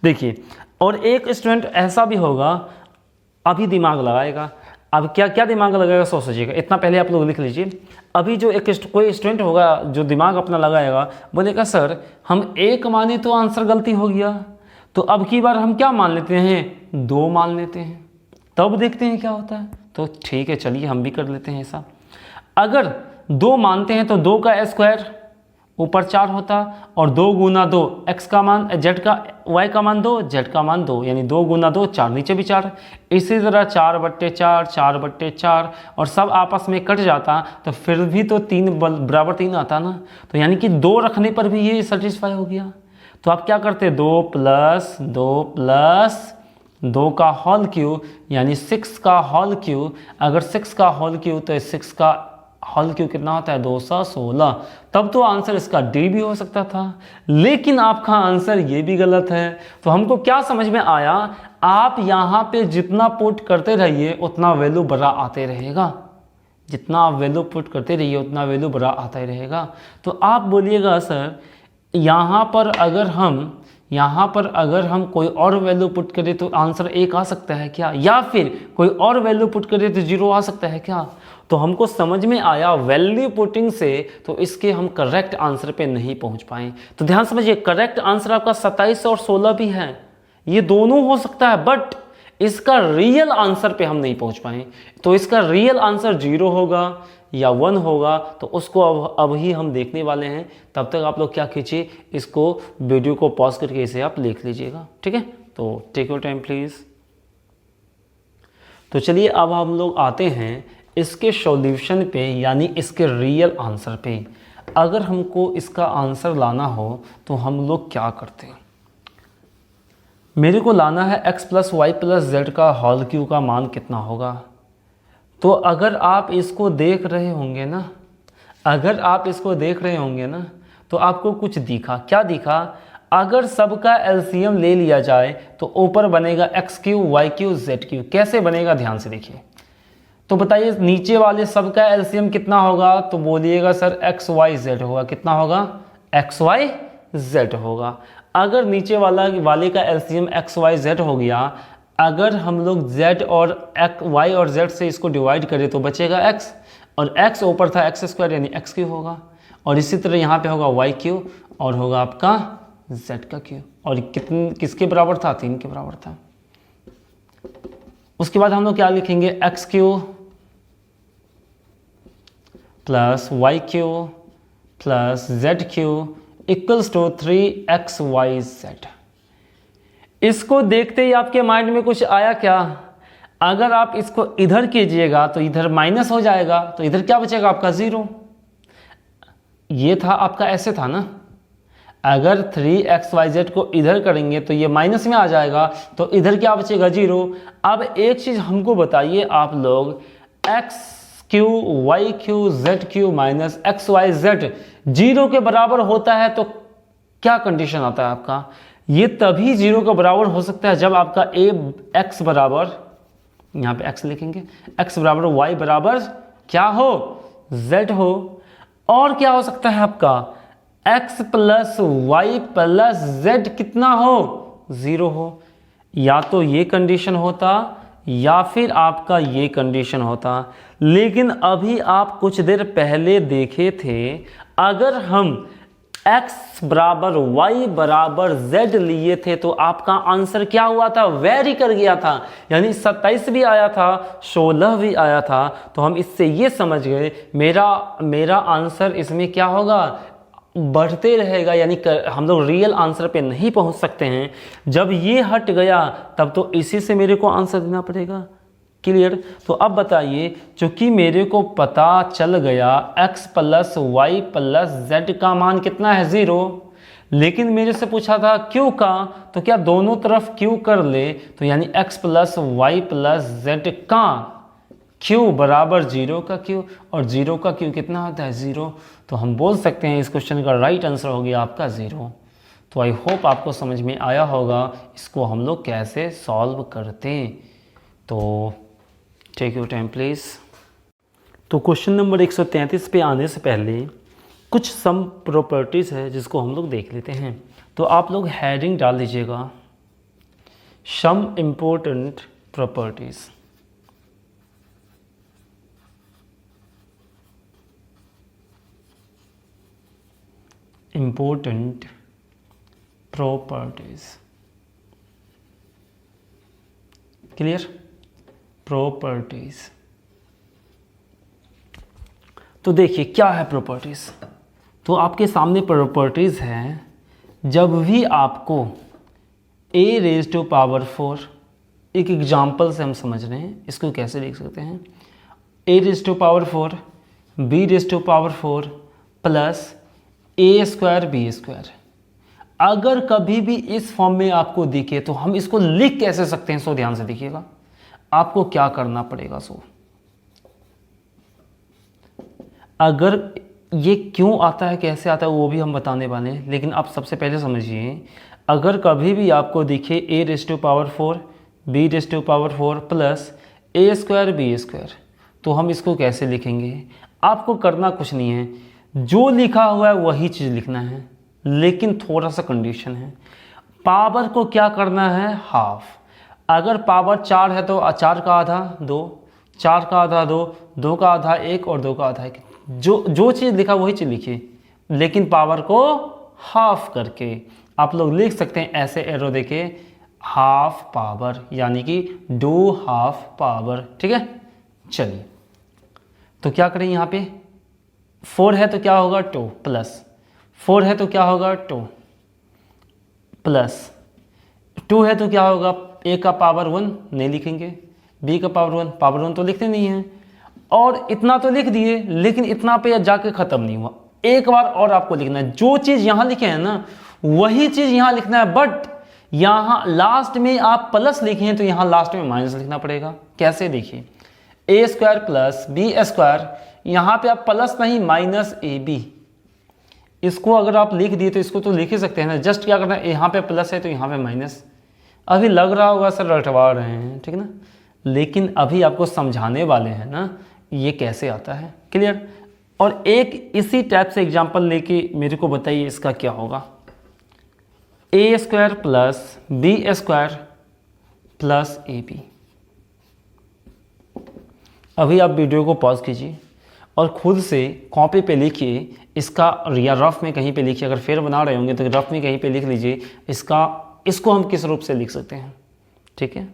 Speaker 1: देखिए, और एक स्टूडेंट ऐसा भी होगा, अभी दिमाग लगाएगा। अब क्या क्या दिमाग लगाएगा सोचिएगा, इतना पहले आप लोग लिख लीजिए। अभी जो कोई स्टूडेंट होगा जो दिमाग अपना लगाएगा, बोलेगा सर हम 1 माने तो आंसर गलती हो गया, तो अब की बार हम क्या मान लेते हैं, 2 मान लेते हैं, तब देखते हैं क्या होता है। तो ठीक है, चलिए हम भी कर लेते हैं ऐसा। अगर 2 मानते हैं तो 2 का स्क्वायर ऊपर 4 होता, और 2 गुना 2 x का मान y का मान 2, z का मान 2, यानी 2 गुना 2 4, नीचे भी 4। इसी तरह 4/4 4/4, और सब आपस में कट जाता तो फिर भी तो 3 बराबर 3 आता ना। तो यानी कि 2 रखने पर भी ये सेटिस्फाई हो गया। तो आप क्या करते, 2 + 2 + 2 का होल क्यूब, यानी 6 का होल क्यूब। अगर 6 का होल क्यूब तो 6 का होल क्यूब कितना होता है, 216। तब तो आंसर इसका डी भी हो सकता था, लेकिन आपका आंसर ये भी गलत है। तो हमको क्या समझ में आया, आप यहाँ पे जितना पुट करते रहिए उतना वैल्यू बड़ा आते रहेगा, जितना आप वैल्यू पुट करते रहिए उतना वैल्यू बड़ा आता ही रहेगा। तो आप बोलिएगा सर यहाँ पर अगर हम कोई और वैल्यू पुट करें तो आंसर 1 आ सकता है क्या, या फिर कोई और वैल्यू पुट करें तो 0 आ सकता है क्या। तो हमको समझ में आया वैल्यू पुटिंग से तो इसके हम करेक्ट आंसर पे नहीं पहुंच पाए। तो ध्यान समझिए, करेक्ट आंसर आपका 27 और 16 भी है, ये दोनों हो सकता है, बट इसका रियल आंसर पे हम नहीं पहुंच पाए। तो इसका रियल आंसर 0 होगा या 1 होगा, तो उसको अब ही हम देखने वाले हैं। तब तक आप लोग क्या कीजिए, इसको वीडियो को पॉज करके इसे आप लिख लीजिएगा, ठीक है। तो टेक योर टाइम प्लीज़। तो चलिए अब हम लोग आते हैं इसके सॉल्यूशन पे, यानी इसके रियल आंसर पे। अगर हमको इसका आंसर लाना हो तो हम लोग क्या करते हैं, मेरे को लाना है x + y + z का होल क्यूब का मान कितना होगा। तो अगर आप इसको देख रहे होंगे ना, तो आपको कुछ दिखा, क्या दिखा, अगर सबका एलसीएम ले लिया जाए तो ऊपर बनेगा x3 y3 z3। कैसे बनेगा, ध्यान से देखिए। तो बताइए नीचे वाले सबका एलसीएम कितना होगा, तो बोलिएगा सर xyz होगा। कितना होगा, xyz होगा। अगर नीचे वाले का एलसीएम xyz हो गया, अगर हम लोग z और y और z से इसको डिवाइड करें तो बचेगा x, और x ऊपर था x² यानी x3 होगा, और इसी तरह यहाँ पे होगा y3 और होगा आपका z का क्यूब, और किसके बराबर था, 3 के बराबर था। उसके बाद हम लोग क्या लिखेंगे, x3 + y3 + z3 = 3xyz। इसको देखते ही आपके माइंड में कुछ आया क्या, अगर आप इसको इधर कीजिएगा तो इधर माइनस हो जाएगा, तो इधर क्या बचेगा आपका 0। ये था आपका, ऐसे था ना, अगर 3xyz को इधर करेंगे तो ये माइनस में आ जाएगा, तो इधर क्या बचेगा 0। अब एक चीज़ हमको बताइए आप लोग, x3 y3 z3 - xyz 0 के बराबर होता है तो क्या कंडीशन आता है आपका, ये तभी 0 के बराबर हो सकता है जब आपका x बराबर, यहाँ पे x लिखेंगे, x बराबर y बराबर क्या हो, z हो। और क्या हो सकता है आपका, x + y + z कितना हो, 0 हो। या तो ये कंडीशन होता या फिर आपका ये कंडीशन होता। लेकिन अभी आप कुछ देर पहले देखे थे, अगर हम x बराबर y बराबर z लिए थे तो आपका आंसर क्या हुआ था, वेरी कर गया था, यानी 27 भी आया था, 16 भी आया था। तो हम इससे ये समझ गए मेरा आंसर इसमें क्या होगा, बढ़ते रहेगा, यानी हम लोग रियल आंसर पे नहीं पहुंच सकते हैं। जब ये हट गया तब तो इसी से मेरे को आंसर देना पड़ेगा। क्लियर। तो अब बताइए, चूंकि मेरे को पता चल गया x + y + z का मान कितना है, 0, लेकिन मेरे से पूछा था q का, तो क्या दोनों तरफ q कर ले, तो यानी x + y + z का क्यू बराबर 0 का क्यू, और 0 का क्यू कितना होता है 0, तो हम बोल सकते हैं इस क्वेश्चन का राइट आंसर हो गया आपका 0। तो आई होप आपको समझ में आया होगा इसको हम लोग कैसे सॉल्व करते हैं। तो टेक योर टाइम प्लीज़। तो क्वेश्चन नंबर 133 पे आने से पहले कुछ सम प्रॉपर्टीज़ है जिसको हम लोग देख लेते हैं। तो आप लोग हेडिंग डाल दीजिएगा some important properties. Important properties, clear, properties. तो देखिए क्या है प्रॉपर्टीज़। तो आपके सामने प्रॉपर्टीज़ है, जब भी आपको a⁴, एक एग्जाम्पल से हम समझ रहे हैं, इसको कैसे लिख सकते हैं, a⁴ b⁴ प्लस a²b²। अगर कभी भी इस फॉर्म में आपको दिखे तो हम इसको लिख कैसे सकते हैं, सो ध्यान से देखिएगा। आपको क्या करना पड़ेगा, सो अगर ये क्यों आता है, कैसे आता है, वो भी हम बताने वाले हैं, लेकिन आप सबसे पहले समझिए, अगर कभी भी आपको दिखे a⁴ b⁴ प्लस a²b², तो हम इसको कैसे लिखेंगे। आपको करना कुछ नहीं है, जो लिखा हुआ है वही चीज़ लिखना है, लेकिन थोड़ा सा कंडीशन है। पावर को क्या करना है, हाफ। अगर पावर 4 है तो 4 का आधा 2, 4 का आधा 2, 2 का आधा 1 और 2 का आधा 1। जो चीज़ लिखा वही चीज़ लिखिए, लेकिन पावर को हाफ करके आप लोग लिख सकते हैं ऐसे एरो देके, हाफ पावर, यानी कि 2 हाफ पावर। ठीक है, चलिए तो क्या करें, यहाँ पे 4 है तो क्या होगा 2 प्लस 4 है तो क्या होगा 2 प्लस 2 है तो क्या होगा, a का पावर 1 नहीं लिखेंगे, b का पावर 1 तो लिखते नहीं हैं, और इतना तो लिख दिए, लेकिन इतना पे जाके ख़त्म नहीं हुआ। एक बार और आपको लिखना है, जो चीज़ यहाँ लिखे हैं ना वही चीज़ यहाँ लिखना है, बट यहाँ लास्ट में आप प्लस लिखे हैं तो यहाँ लास्ट में माइनस लिखना पड़ेगा। कैसे, देखिए a² प्लस b², यहाँ पे आप प्लस नहीं माइनस ab। इसको अगर आप लिख दिए तो इसको तो लिख ही सकते हैं ना, जस्ट क्या करना है, यहाँ पे प्लस है तो यहाँ पे माइनस। अभी लग रहा होगा सर रटवा रहे हैं, ठीक ना, लेकिन अभी आपको समझाने वाले हैं ना ये कैसे आता है, क्लियर। और एक इसी टाइप से एग्जांपल लेके मेरे को बताइए इसका क्या होगा, a² plus b² plus ab। अभी आप वीडियो को पॉज कीजिए और खुद से कॉपी पे लिखिए इसका, या रफ में कहीं पे लिखिए, अगर फेर बना रहे होंगे तो रफ में कहीं पे लिख लीजिए इसको हम किस रूप से लिख सकते हैं। ठीक है,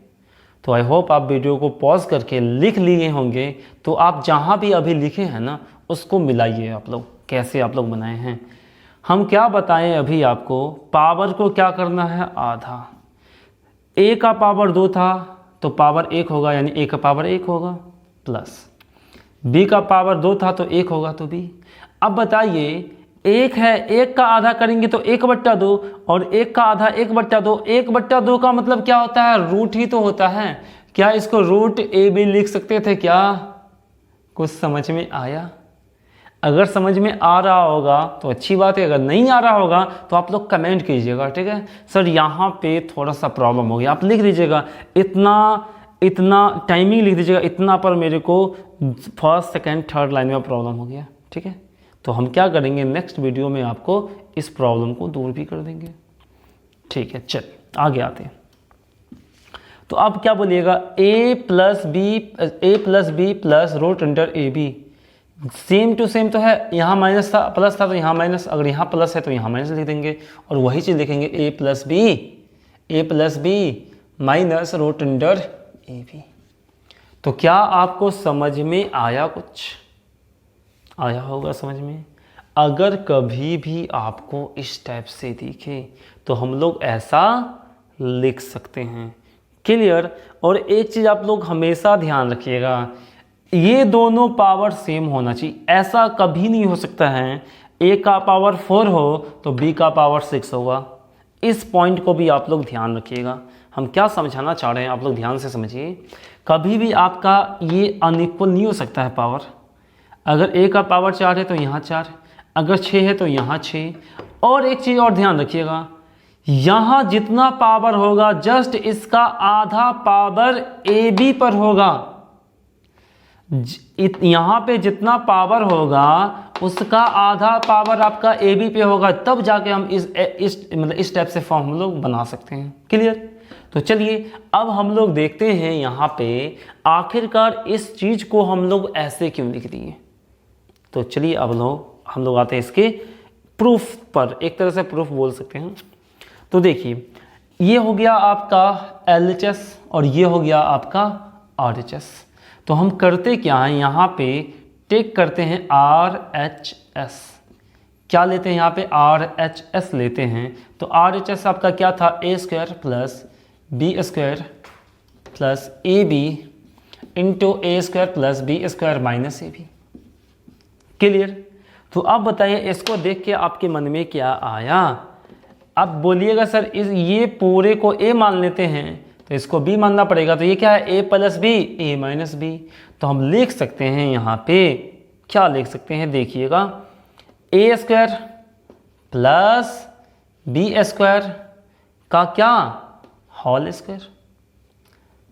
Speaker 1: तो आई होप आप वीडियो को पॉज करके लिख लिए होंगे। तो आप जहाँ भी अभी लिखे हैं ना उसको मिलाइए, आप लोग कैसे आप लोग बनाए हैं। हम क्या बताएं अभी आपको, पावर को क्या करना है आधा, a का पावर 2 था तो पावर 1 होगा, यानी a का पावर 1 होगा, प्लस b का पावर 2 था तो 1 होगा तो b। अब बताइए 1 है, 1 का आधा करेंगे तो 1/2, और 1 का आधा 1/2, 1/2 का मतलब क्या होता है, रूट ही तो होता है। क्या इसको रूट ab लिख सकते थे क्या, कुछ समझ में आया। अगर समझ में आ रहा होगा तो अच्छी बात है, अगर नहीं आ रहा होगा तो आप लोग कमेंट कीजिएगा। ठीक है सर, यहाँ पे थोड़ा सा प्रॉब्लम हो गया, आप लिख दीजिएगा इतना टाइमिंग लिख दीजिएगा, इतना पर मेरे को फर्स्ट सेकंड थर्ड लाइन में प्रॉब्लम हो गया। ठीक है, तो हम क्या करेंगे, नेक्स्ट वीडियो में आपको इस प्रॉब्लम को दूर भी कर देंगे। ठीक है, चल आगे आते हैं। तो अब क्या बोलिएगा, a plus B plus root under ab, same to same तो है, यहाँ माइनस था प्लस था तो यहाँ माइनस, अगर यहाँ प्लस है तो यहाँ माइनस लिख देंगे, और वही चीज़ लिखेंगे a plus B minus root under ab। तो क्या आपको समझ में आया, कुछ आया होगा समझ में। अगर कभी भी आपको इस टाइप से दिखे तो हम लोग ऐसा लिख सकते हैं, क्लियर। और एक चीज़ आप लोग हमेशा ध्यान रखिएगा, ये दोनों पावर सेम होना चाहिए। ऐसा कभी नहीं हो सकता है a का पावर 4 हो तो b का पावर 6 होगा, इस पॉइंट को भी आप लोग ध्यान रखिएगा। हम क्या समझाना चाह रहे हैं आप लोग ध्यान से समझिए। कभी भी आपका ये अनइक्वल नहीं हो सकता है पावर। अगर a का पावर 4 है तो यहाँ 4, अगर 6 है तो यहाँ 6। और एक चीज़ और ध्यान रखिएगा, यहाँ जितना पावर होगा जस्ट इसका आधा पावर AB पर होगा। यहाँ पे जितना पावर होगा उसका आधा पावर आपका AB पे होगा, तब जाके हम इस टाइप से फॉर्म हम लोग बना सकते हैं। क्लियर? तो चलिए अब हम लोग देखते हैं यहाँ पे आखिरकार इस चीज़ को हम लोग ऐसे क्यों लिख दिए। तो चलिए अब हम लोग आते हैं इसके प्रूफ पर, एक तरह से प्रूफ बोल सकते हैं। तो देखिए ये हो गया आपका LHS और ये हो गया आपका RHS। तो हम करते क्या हैं, यहाँ पे टेक करते हैं RHS। क्या लेते हैं यहाँ पे, RHS लेते हैं। तो RHS आपका क्या था, A² plus B² plus AB into A² plus B² minus AB। Clear? तो अब बताइए इसको देख के आपके मन में क्या आया। अब बोलिएगा सर ये पूरे को A मान लेते हैं तो इसको B मानना पड़ेगा। तो ये क्या है, A plus B A minus B। तो हम लिख सकते हैं यहाँ पे, क्या लिख सकते हैं देखिएगा, A² प्लस B² का क्या, होल स्क्वायर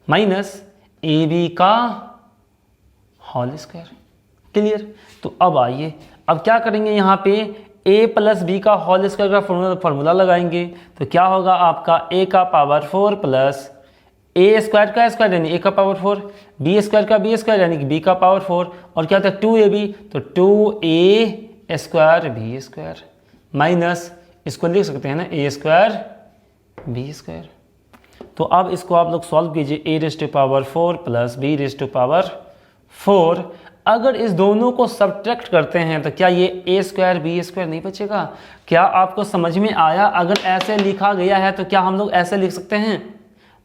Speaker 1: माइनस AB का होल स्क्वायर। क्लियर? तो अब आइए अब क्या करेंगे, यहाँ पे A प्लस B का होल स्क्वायर का फॉर्मूला लगाएंगे। तो क्या होगा आपका A का पावर 4 प्लस A² का स्क्वायर यानी A का पावर 4, B² का B² यानी कि B का पावर 4, और क्या था 2AB तो 2A² B² माइनस इसको लिख सकते हैं ना A² B²। तो अब इसको आप लोग सॉल्व कीजिए, A⁴ प्लस B⁴। अगर इस दोनों को सब्ट्रैक्ट करते हैं तो क्या ये A² B² नहीं बचेगा? क्या आपको समझ में आया? अगर ऐसे लिखा गया है तो क्या हम लोग ऐसे लिख सकते हैं?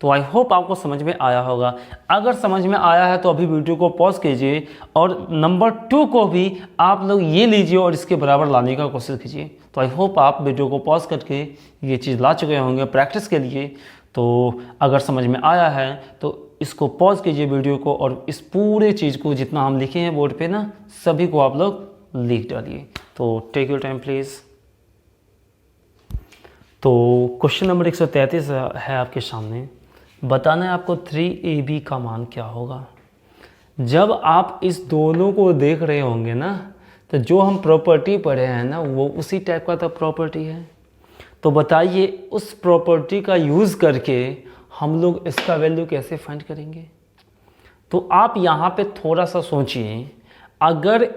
Speaker 1: तो आई होप आपको समझ में आया होगा। अगर समझ में आया है तो अभी वीडियो को पॉज कीजिए और नंबर 2 को भी आप लोग ये लीजिए और इसके बराबर लाने का कोशिश कीजिए। तो आई होप आप वीडियो को पॉज करके ये चीज़ ला चुके होंगे प्रैक्टिस के लिए। तो अगर समझ में आया है तो इसको पॉज कीजिए वीडियो को और इस पूरे चीज़ को जितना हम लिखे हैं बोर्ड पे ना सभी को आप लोग लिख डालिए। तो टेक योर टाइम प्लीज़। तो क्वेश्चन नंबर 133 है आपके सामने। बताना है आपको 3AB का मान क्या होगा। जब आप इस दोनों को देख रहे होंगे ना तो जो हम प्रॉपर्टी पढ़े हैं ना वो उसी टाइप का तो प्रॉपर्टी है। तो बताइए उस प्रॉपर्टी का यूज़ करके हम लोग इसका वैल्यू कैसे फाइंड करेंगे। तो आप यहाँ पे थोड़ा सा सोचिए, अगर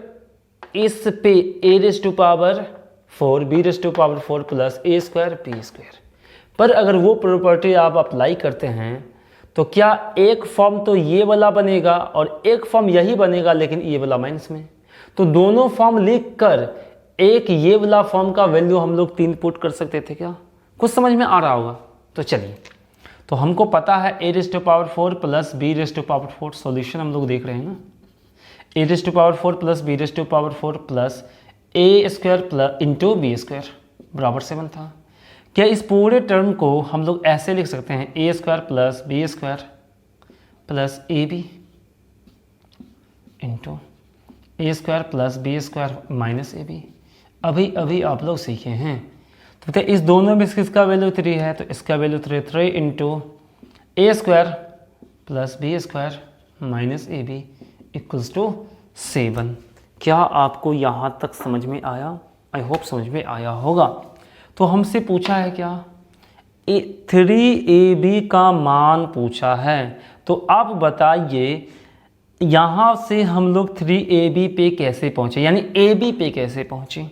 Speaker 1: इस पे A⁴ B⁴ plus A² B², पर अगर वो प्रॉपर्टी आप अप्लाई करते हैं तो क्या एक फॉर्म तो ये वाला बनेगा और एक फॉर्म यही बनेगा लेकिन ये वाला माइनस में। तो दोनों फॉर्म लिख कर एक ये वाला फॉर्म का वैल्यू हम लोग 3 पुट कर सकते थे। क्या कुछ समझ में आ रहा होगा? तो चलिए, तो हमको पता है A⁴ प्लस B⁴ सॉल्यूशन हम लोग देख रहे हैं ना। A⁴ plus B⁴ plus A² plus into B² बराबर 7 था। क्या इस पूरे टर्म को हम लोग ऐसे लिख सकते हैं A² plus B² plus AB into A² plus B² minus AB। अभी आप लोग सीखे हैं। तो इस दोनों में इसका वैल्यू 3 है तो इसका value 3 into A² plus B² minus AB equals to 7। क्या आपको यहाँ तक समझ में आया? आई होप समझ में आया होगा। तो हमसे पूछा है क्या, 3AB का मान पूछा है। तो आप बताइए यहाँ से हम लोग 3AB पे कैसे पहुँचे, यानी AB पे कैसे पहुँचे।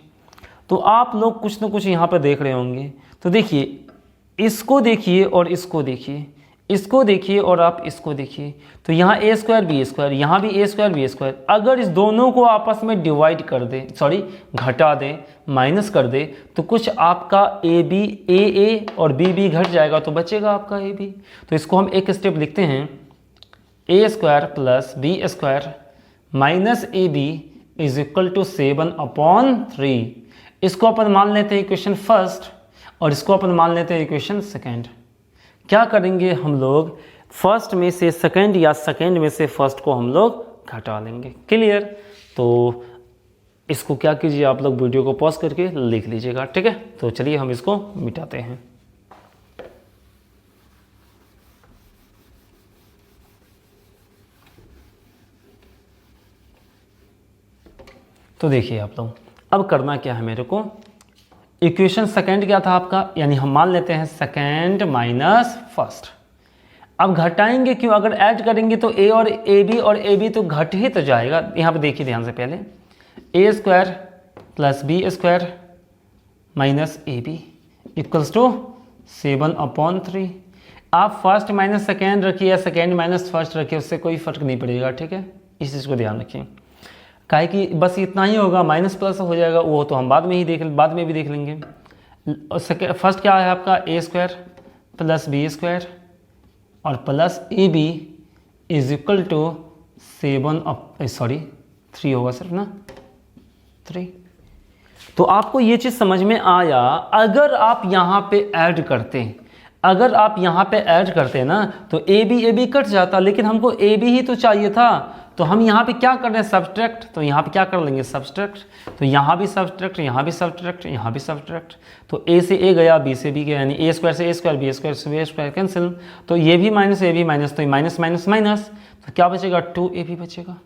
Speaker 1: तो आप लोग कुछ ना कुछ यहाँ पर देख रहे होंगे। तो देखिए, इसको देखिए और इसको देखिए, इसको देखिए और आप इसको देखिए। तो यहाँ A² B², यहाँ भी A² B²। अगर इस दोनों को आपस में डिवाइड कर दे, घटा दे, माइनस कर दे, तो कुछ आपका AA और BB घट जाएगा तो बचेगा आपका AB। तो इसको हम एक स्टेप लिखते हैं, A² plus B² minus AB is equal to 7/3। इसको अपन मान लेते हैं इक्वेशन फर्स्ट और इसको अपन मान लेते हैं इक्वेशन सेकेंड। क्या करेंगे हम लोग, फर्स्ट में से सेकेंड या सेकेंड में से फर्स्ट को हम लोग घटा लेंगे। क्लियर? तो इसको क्या कीजिए, आप लोग वीडियो को पॉज करके लिख लीजिएगा, ठीक है। तो चलिए हम इसको मिटाते हैं। तो देखिए आप लोग, अब करना क्या है मेरे को, इक्वेशन सेकेंड क्या था आपका, यानी हम मान लेते हैं सेकेंड माइनस फर्स्ट। अब घटाएंगे क्यों, अगर ऐड करेंगे तो ए और ए बी तो घट ही तो जाएगा। यहाँ पे देखिए ध्यान से, पहले A square plus B square minus A B equals to 7/3। आप फर्स्ट माइनस सेकेंड रखिए या सेकेंड माइनस फर्स्ट रखिए, उससे कोई फर्क नहीं पड़ेगा, ठीक है। इस चीज़ को ध्यान रखिए, काहे कि बस इतना ही होगा, माइनस प्लस हो जाएगा, वो तो हम बाद में भी देख लेंगे। फर्स्ट क्या है आपका, A square plus B square और plus A B is equal to 3 होगा सिर्फ ना, 3। तो आपको ये चीज़ समझ में आया। अगर आप यहाँ पे ऐड करते ना तो ए बी कट जाता, लेकिन हमको ए बी ही तो चाहिए था। तो हम यहाँ पे क्या कर रहे हैं, सब्सट्रैक्ट। तो यहाँ पे क्या कर लेंगे, सब्सट्रैक्ट। तो यहाँ भी सब्सट्रैक्ट, यहाँ भी सब्सट्रैक्ट, यहाँ भी सब्सट्रैक्ट। तो ए से ए गया, बी से बी गया, यानी ए स्क्वायर से ए स्क्वायर, बी स्क्वायर से बी स्क्वायर कैंसिल। तो ये भी माइनस, ये भी माइनस, तो माइनस माइनस माइनस, तो क्या बचेगा, 2ab बचेगा।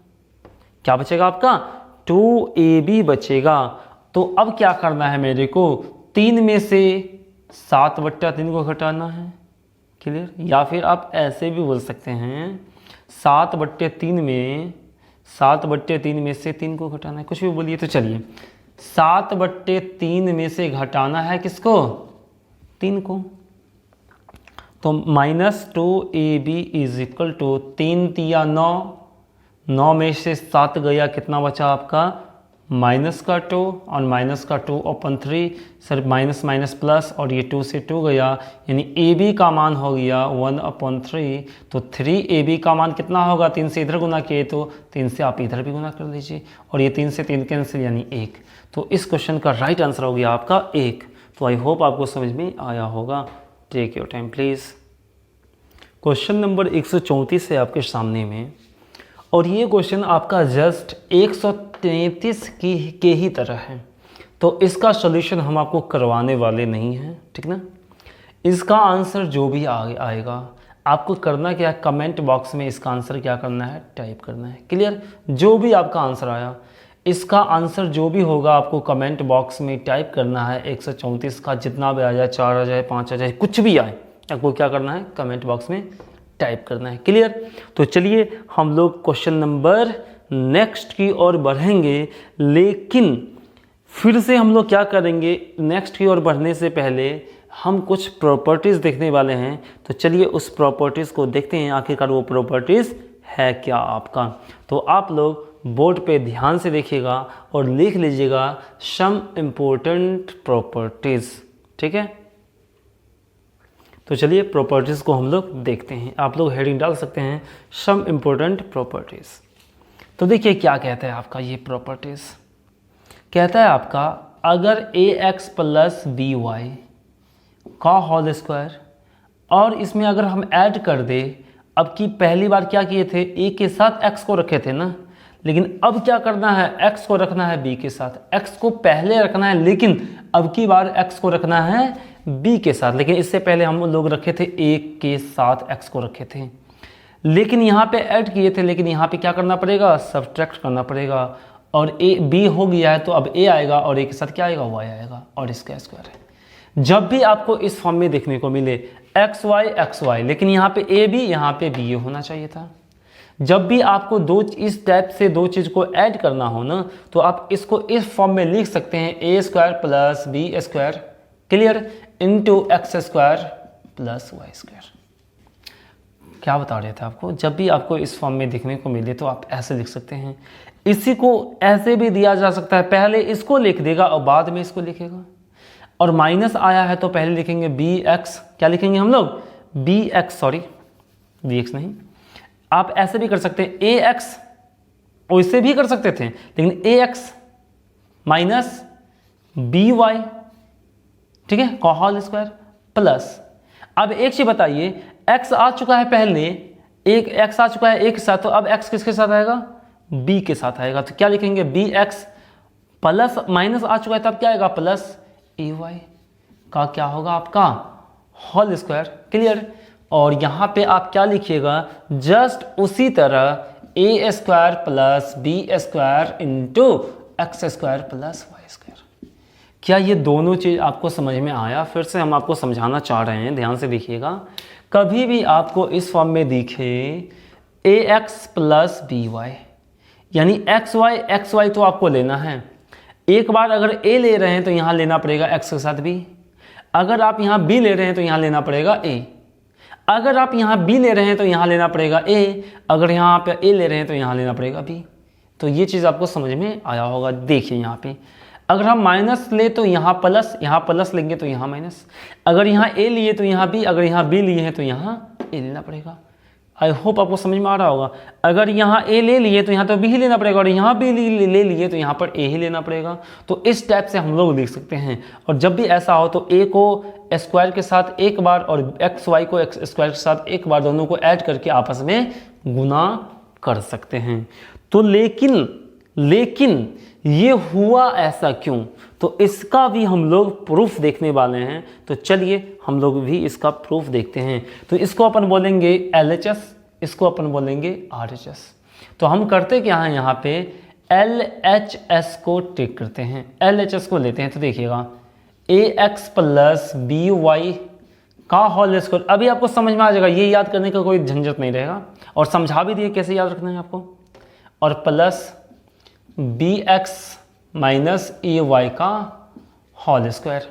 Speaker 1: क्या बचेगा आपका, 2ab बचेगा। तो अब क्या करना है मेरे को, 3 में से 7/3 को घटाना है। क्लियर? या फिर आप ऐसे भी बोल सकते हैं 7/3 में से 3 को घटाना है, कुछ भी बोलिए। तो चलिए 7/3 में से घटाना है किसको, 3 को। तो -2ab इज इक्वल टू 3 तिया 9, 9 में से 7 गया, कितना बचा आपका, माइनस का 2 और माइनस का 2/3, सर माइनस माइनस प्लस, और ये 2 से 2 गया, यानी ए बी का मान हो गया 1/3। तो 3ab का मान कितना होगा, 3 से इधर गुना किए तो 3 से आप इधर भी गुना कर लीजिए, और ये 3 से 3 कैंसिल, यानी 1। तो इस क्वेश्चन का राइट आंसर हो गया आपका 1। तो आई होप आपको समझ में आया होगा। Take your time please. Question number 134 है आपके सामने में, और ये क्वेश्चन आपका जस्ट 133 के ही तरह है। तो इसका सॉल्यूशन हम आपको करवाने वाले नहीं हैं, ठीक ना। इसका आंसर जो भी आएगा, आपको करना क्या है, कमेंट बॉक्स में इसका आंसर क्या करना है, टाइप करना है। क्लियर? जो भी आपका आंसर आया, इसका आंसर जो भी होगा आपको कमेंट बॉक्स में टाइप करना है। 134 का जितना भी आ जाए, 4 आ जाए, 5 आ जाए, कुछ भी आए, आपको क्या करना है, कमेंट बॉक्स में टाइप करना है। क्लियर? तो चलिए हम लोग क्वेश्चन नंबर नेक्स्ट की ओर बढ़ेंगे, लेकिन फिर से हम लोग क्या करेंगे, नेक्स्ट की ओर बढ़ने से पहले हम कुछ प्रॉपर्टीज़ देखने वाले हैं। तो चलिए उस प्रॉपर्टीज़ को देखते हैं, आखिरकार वो प्रॉपर्टीज़ है क्या आपका। तो आप लोग बोर्ड पे ध्यान से देखिएगा और लिख लीजिएगा सम इम्पोर्टेंट प्रॉपर्टीज़, ठीक है। तो चलिए प्रॉपर्टीज़ को हम लोग देखते हैं। आप लोग हेडिंग डाल सकते हैं सम इम्पोर्टेंट प्रॉपर्टीज़। तो देखिए क्या कहता है आपका ये प्रॉपर्टीज़, कहता है आपका अगर ax प्लस बी वाई का होल स्क्वायर, और इसमें अगर हम ऐड कर दे, अब की पहली बार क्या किए थे, a के साथ x को रखे थे ना, लेकिन अब क्या करना है, x को रखना है b के साथ। x को पहले रखना है, लेकिन अब की बार x को रखना है b के साथ। लेकिन इससे पहले हम लोग रखे थे a के साथ x को रखे थे, लेकिन यहाँ पे ऐड किए थे, लेकिन यहाँ पे क्या करना पड़ेगा, सब्ट्रैक्ट करना पड़ेगा। और a b हो गया है तो अब a आएगा, और a के साथ क्या आएगा, y आएगा, और इसका स्क्वायर है। जब भी आपको इस फॉर्म में देखने को मिले x y, लेकिन यहाँ पे a b, यहाँ पे b a होना चाहिए था। जब भी आपको इस टाइप से दो चीज़ को ऐड करना हो ना, तो आप इसको इस फॉर्म में लिख सकते हैं a square plus B square, clear, into X square plus Y square. क्या बता रहे थे आपको, जब भी आपको इस फॉर्म में देखने को मिले तो आप ऐसे लिख सकते हैं। इसी को ऐसे भी दिया जा सकता है, पहले इसको लिख देगा और बाद में इसको लिखेगा। और माइनस आया है तो पहले लिखेंगे बी एक्स, क्या लिखेंगे हम लोग, B X, sorry B X नहीं, आप ऐसे भी कर सकते हैं ए एक्स, वैसे भी कर सकते थे, लेकिन ए एक्स माइनस बी वाई, ठीक है, का होल स्क्वायर प्लस, अब एक चीज बताइए, x आ चुका है पहले, एक x आ चुका है एक के साथ, तो अब x किसके साथ आएगा, b के साथ आएगा, तो क्या लिखेंगे bx प्लस, माइनस आ चुका है तब क्या आएगा प्लस ay का क्या होगा आपका होल स्क्वायर। क्लियर। और यहाँ पे आप क्या लिखिएगा, जस्ट उसी तरह A square plus B square into X square plus Y square. क्या ये दोनों चीज़ आपको समझ में आया? फिर से हम आपको समझाना चाह रहे हैं, ध्यान से देखिएगा। कभी भी आपको इस फॉर्म में दिखे ए एक्स प्लस बी वाई, यानी एक्स वाई तो आपको लेना है। एक बार अगर ए ले रहे हैं तो यहाँ लेना पड़ेगा एक्स के साथ बी, अगर आप यहाँ बी ले रहे हैं तो यहाँ लेना पड़ेगा ए, अगर आप यहाँ बी ले रहे हैं तो यहाँ लेना पड़ेगा ए, अगर यहाँ पे ए ले रहे हैं तो यहाँ लेना पड़ेगा बी। तो ये चीज़ आपको समझ में आया होगा। देखिए यहाँ पे अगर हम माइनस ले तो यहाँ प्लस लेंगे तो यहाँ माइनस, अगर यहाँ ए लिए तो यहाँ बी, अगर यहाँ बी लिए हैं तो यहाँ ए लेना पड़ेगा। आई होप आपको समझ में आ रहा होगा। अगर यहाँ ए ले लिए तो यहाँ तो बी ही लेना पड़ेगा, और यहाँ बी ले लिए तो यहाँ पर ए ही लेना पड़ेगा। तो इस टाइप से हम लोग लिख सकते हैं। और जब भी ऐसा हो तो ए को स्क्वायर के साथ एक बार और एक्स वाई को एक्स स्क्वायर के साथ एक बार, दोनों को ऐड करके आपस में गुना कर सकते हैं। तो लेकिन ये हुआ ऐसा क्यों, तो इसका भी हम लोग प्रूफ देखने वाले हैं। तो चलिए हम लोग भी इसका प्रूफ देखते हैं। तो इसको अपन बोलेंगे LHS, इसको अपन बोलेंगे RHS। तो हम करते क्या हैं, यहाँ पे LHS को टेक करते हैं, LHS को लेते हैं। तो देखिएगा AX प्लस BY का होल स्क्वायर। अभी आपको समझ में आ जाएगा, ये याद करने का कोई झंझट नहीं रहेगा, और समझा भी दिए कैसे याद रखना है आपको। और प्लस BX माइनस AY का होल स्क्वायर।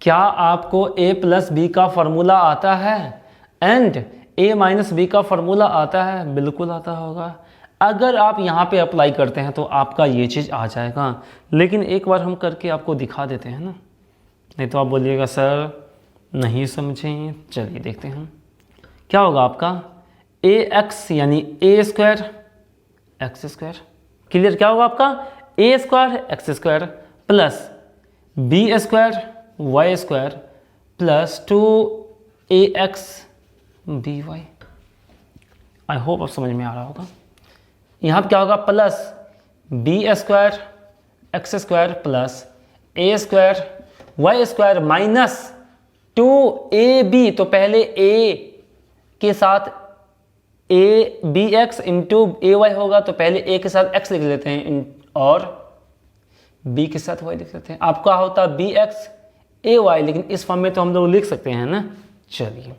Speaker 1: क्या आपको A प्लस बी का फॉर्मूला आता है एंड A माइनस बी का फॉर्मूला आता है? बिल्कुल आता होगा। अगर आप यहाँ पे अप्लाई करते हैं तो आपका ये चीज़ आ जाएगा। लेकिन एक बार हम करके आपको दिखा देते हैं ना, नहीं तो आप बोलिएगा सर नहीं समझें। चलिए देखते हैं क्या होगा आपका। AX यानी A square X square. Clear. क्या होगा आपका A square X square plus B square Y square plus 2AX BY। I hope आप समझ में आ रहा होगा। यहाँ पर क्या होगा, plus B square X square plus A square Y square minus 2AB। तो पहले A के साथ BX इंटू AY होगा, तो पहले A के साथ X लिख लेते हैं और B के साथ Y लिख लेते हैं। आपका होता BX AY, लेकिन इस फॉर्म में तो हम लोग लिख सकते हैं ना। चलिए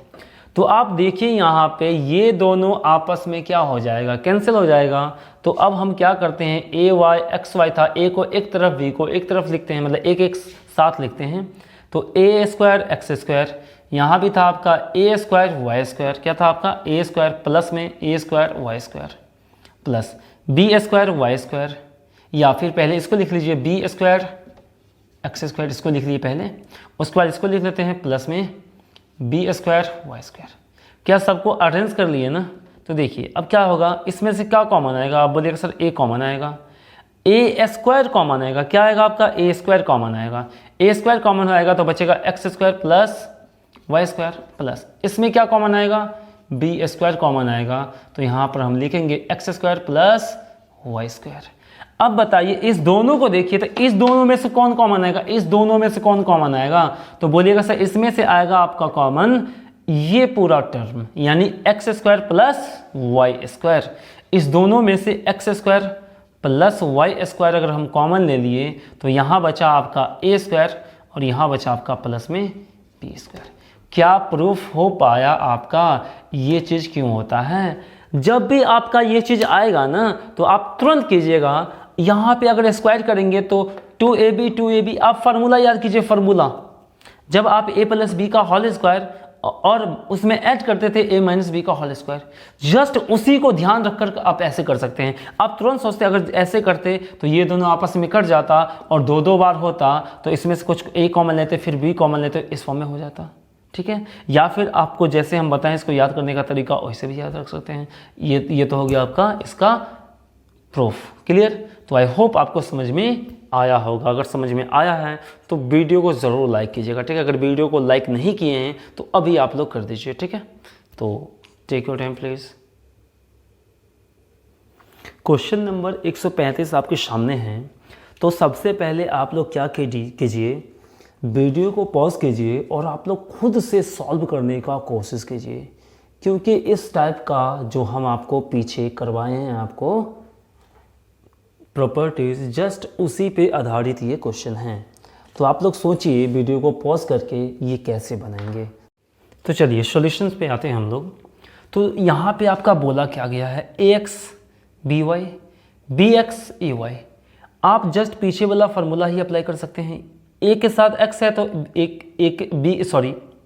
Speaker 1: तो आप देखिए यहाँ पे ये दोनों आपस में क्या हो जाएगा, कैंसिल हो जाएगा। तो अब हम क्या करते हैं, AY XY था, A को एक तरफ B को एक तरफ लिखते हैं, मतलब एक साथ लिखते हैं। तो A स्क्वायर एक्स स्क्वायर, यहाँ भी था आपका A स्क्वायर वाई स्क्वायर। क्या था आपका A स्क्वायर प्लस में A square Y square plus B square Y square, या फिर पहले इसको लिख लीजिए B स्क्वायर एक्स स्क्वायर, इसको लिख लीजिए पहले, उसके बाद इसको लिख लेते हैं प्लस में B स्क्वायर वाई स्क्वायर। क्या सबको अरेंज कर लिए ना। तो देखिए अब क्या होगा, इसमें से क्या कॉमन आएगा, आप बोलिएगा सर A कॉमन आएगा, A स्क्वायर कॉमन आएगा। क्या आएगा आपका A स्क्वायर कॉमन आएगा, A स्क्वायर कॉमन आएगा तो बचेगा X square plus Y square plus, इसमें क्या कॉमन आएगा, बी स्क्वायर कॉमन आएगा। तो यहाँ पर हम लिखेंगे X square plus Y square. अब बताइए इस दोनों को देखिए, तो इस दोनों में से कौन कॉमन आएगा, इस दोनों में से कौन कॉमन आएगा। तो बोलिएगा सर इसमें से आएगा आपका कॉमन ये पूरा टर्म, यानी X square plus Y square. इस दोनों में से X square plus Y square अगर हम कॉमन ले लिए तो यहाँ बचा आपका ए स्क्वायर और यहाँ बचा आपका प्लस में बी स्क्वायर। क्या प्रूफ हो पाया आपका। ये चीज़ क्यों होता है, जब भी आपका ये चीज़ आएगा ना तो आप तुरंत कीजिएगा, यहाँ पे अगर स्क्वायर करेंगे तो 2AB आप फार्मूला याद कीजिए। फार्मूला जब आप A प्लस बी का होल स्क्वायर और उसमें ऐड करते थे A माइनस बी का होल स्क्वायर, जस्ट उसी को ध्यान रखकर आप ऐसे कर सकते हैं। आप तुरंत सोचते अगर ऐसे करते तो ये दोनों आपस में कट जाता और दो बार होता, तो इसमें से कुछ A कॉमन लेते फिर B कॉमन लेते, इस फॉर्म में हो जाता। ठीक है, या फिर आपको जैसे हम बताएं इसको याद करने का तरीका वैसे भी याद रख सकते हैं। ये तो हो गया आपका इसका प्रूफ। क्लियर। तो आई होप आपको समझ में आया होगा। अगर समझ में आया है तो वीडियो को ज़रूर लाइक कीजिएगा, ठीक है। अगर वीडियो को लाइक नहीं किए हैं तो अभी आप लोग कर दीजिए, ठीक है। तो take your time please. Question number 135 आपके सामने है। तो सबसे पहले आप लोग क्या कीजिए, वीडियो को पॉज कीजिए और आप लोग खुद से सॉल्व करने का कोशिश कीजिए, क्योंकि इस टाइप का जो हम आपको पीछे करवाए हैं आपको प्रॉपर्टीज़, जस्ट उसी पे आधारित ये क्वेश्चन हैं। तो आप लोग सोचिए वीडियो को पॉज करके ये कैसे बनाएंगे। तो चलिए सॉल्यूशंस पे आते हैं हम लोग। तो यहाँ पे आपका बोला क्या गया है, ax by bx ay। आप जस्ट पीछे वाला फार्मूला ही अप्लाई कर सकते हैं। a के साथ x है तो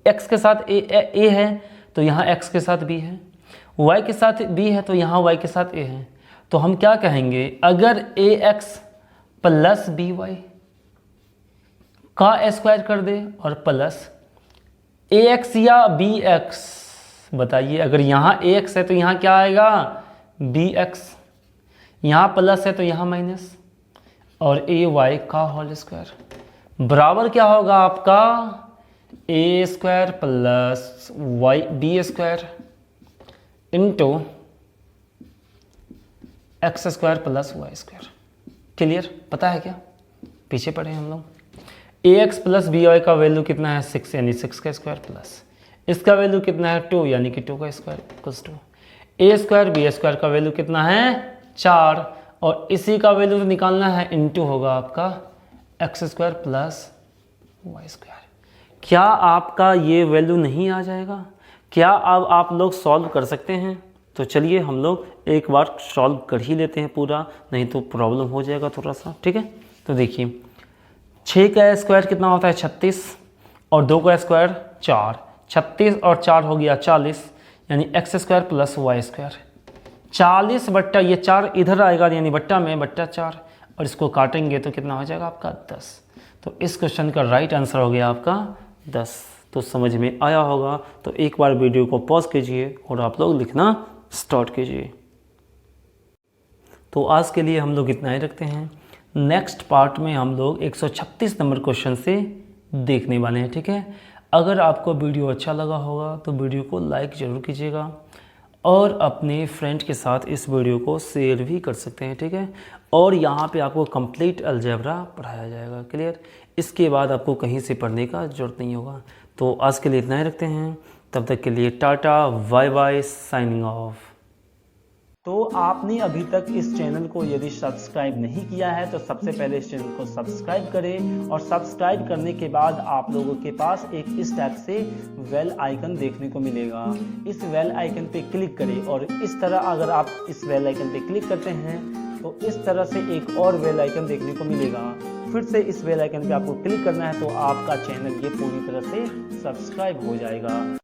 Speaker 1: x के साथ a है तो यहाँ x के साथ b है, y के साथ b है तो यहाँ y के साथ a है। तो हम क्या कहेंगे, अगर ax प्लस by का स्क्वायर कर दे और प्लस ax या bx, बताइए अगर यहाँ ax है तो यहाँ क्या आएगा bx, यहाँ प्लस है तो यहाँ माइनस, और ay का होल स्क्वायर बराबर क्या होगा आपका a square plus b square into X square plus Y square. Clear, पता है क्या, पीछे पढ़े हम लोग। ax प्लस बी वाई का वैल्यू कितना है 6, यानी 6 का स्क्वायर प्लस इसका वैल्यू कितना है 2, यानी कि 2 का square equals to a square B square का वैल्यू कितना है 4, और इसी का वैल्यू निकालना है इंटू होगा आपका X square plus Y square. क्या आपका ये वैल्यू नहीं आ जाएगा? क्या अब आप लोग सॉल्व कर सकते हैं? तो चलिए हम लोग एक बार सॉल्व कर ही लेते हैं पूरा, नहीं तो प्रॉब्लम हो जाएगा थोड़ा सा, ठीक है। तो देखिए 6 का स्क्वायर कितना होता है 36, और 2 का स्क्वायर 4, 36 और 4 हो गया 40, यानी X square plus Y square. 40 बट्टा ये 4 इधर आएगा, यानी बट्टा में बट्टा 4, और इसको काटेंगे तो कितना हो जाएगा आपका 10। तो इस क्वेश्चन का राइट आंसर हो गया आपका 10। तो समझ में आया होगा। तो एक बार वीडियो को पॉज कीजिए और आप लोग लिखना स्टार्ट कीजिए। तो आज के लिए हम लोग इतना ही रखते हैं। नेक्स्ट पार्ट में हम लोग 136 नंबर क्वेश्चन से देखने वाले हैं, ठीक है। अगर आपको वीडियो अच्छा लगा होगा तो वीडियो को लाइक ज़रूर कीजिएगा, और अपने फ्रेंड के साथ इस वीडियो को शेयर भी कर सकते हैं, ठीक है। और यहाँ पे आपको कंप्लीट अलजेब्रा पढ़ाया जाएगा, क्लियर। इसके बाद आपको कहीं से पढ़ने का ज़रूरत नहीं होगा। तो आज के लिए इतना ही रखते हैं, तब तक के लिए tata bye bye, signing off. तो आपने अभी तक इस चैनल को यदि सब्सक्राइब नहीं किया है तो सबसे पहले इस चैनल को सब्सक्राइब करें, और सब्सक्राइब करने के बाद आप लोगों के पास एक इस टाइप से बेल आइकन देखने को मिलेगा। इस बेल आइकन पे क्लिक करें, और इस तरह अगर आप इस बेल आइकन पे क्लिक करते हैं तो इस तरह से एक और बेल आइकन देखने को मिलेगा। फिर से इस बेल आइकन पे आपको क्लिक करना है तो आपका चैनल ये पूरी तरह से सब्सक्राइब हो जाएगा।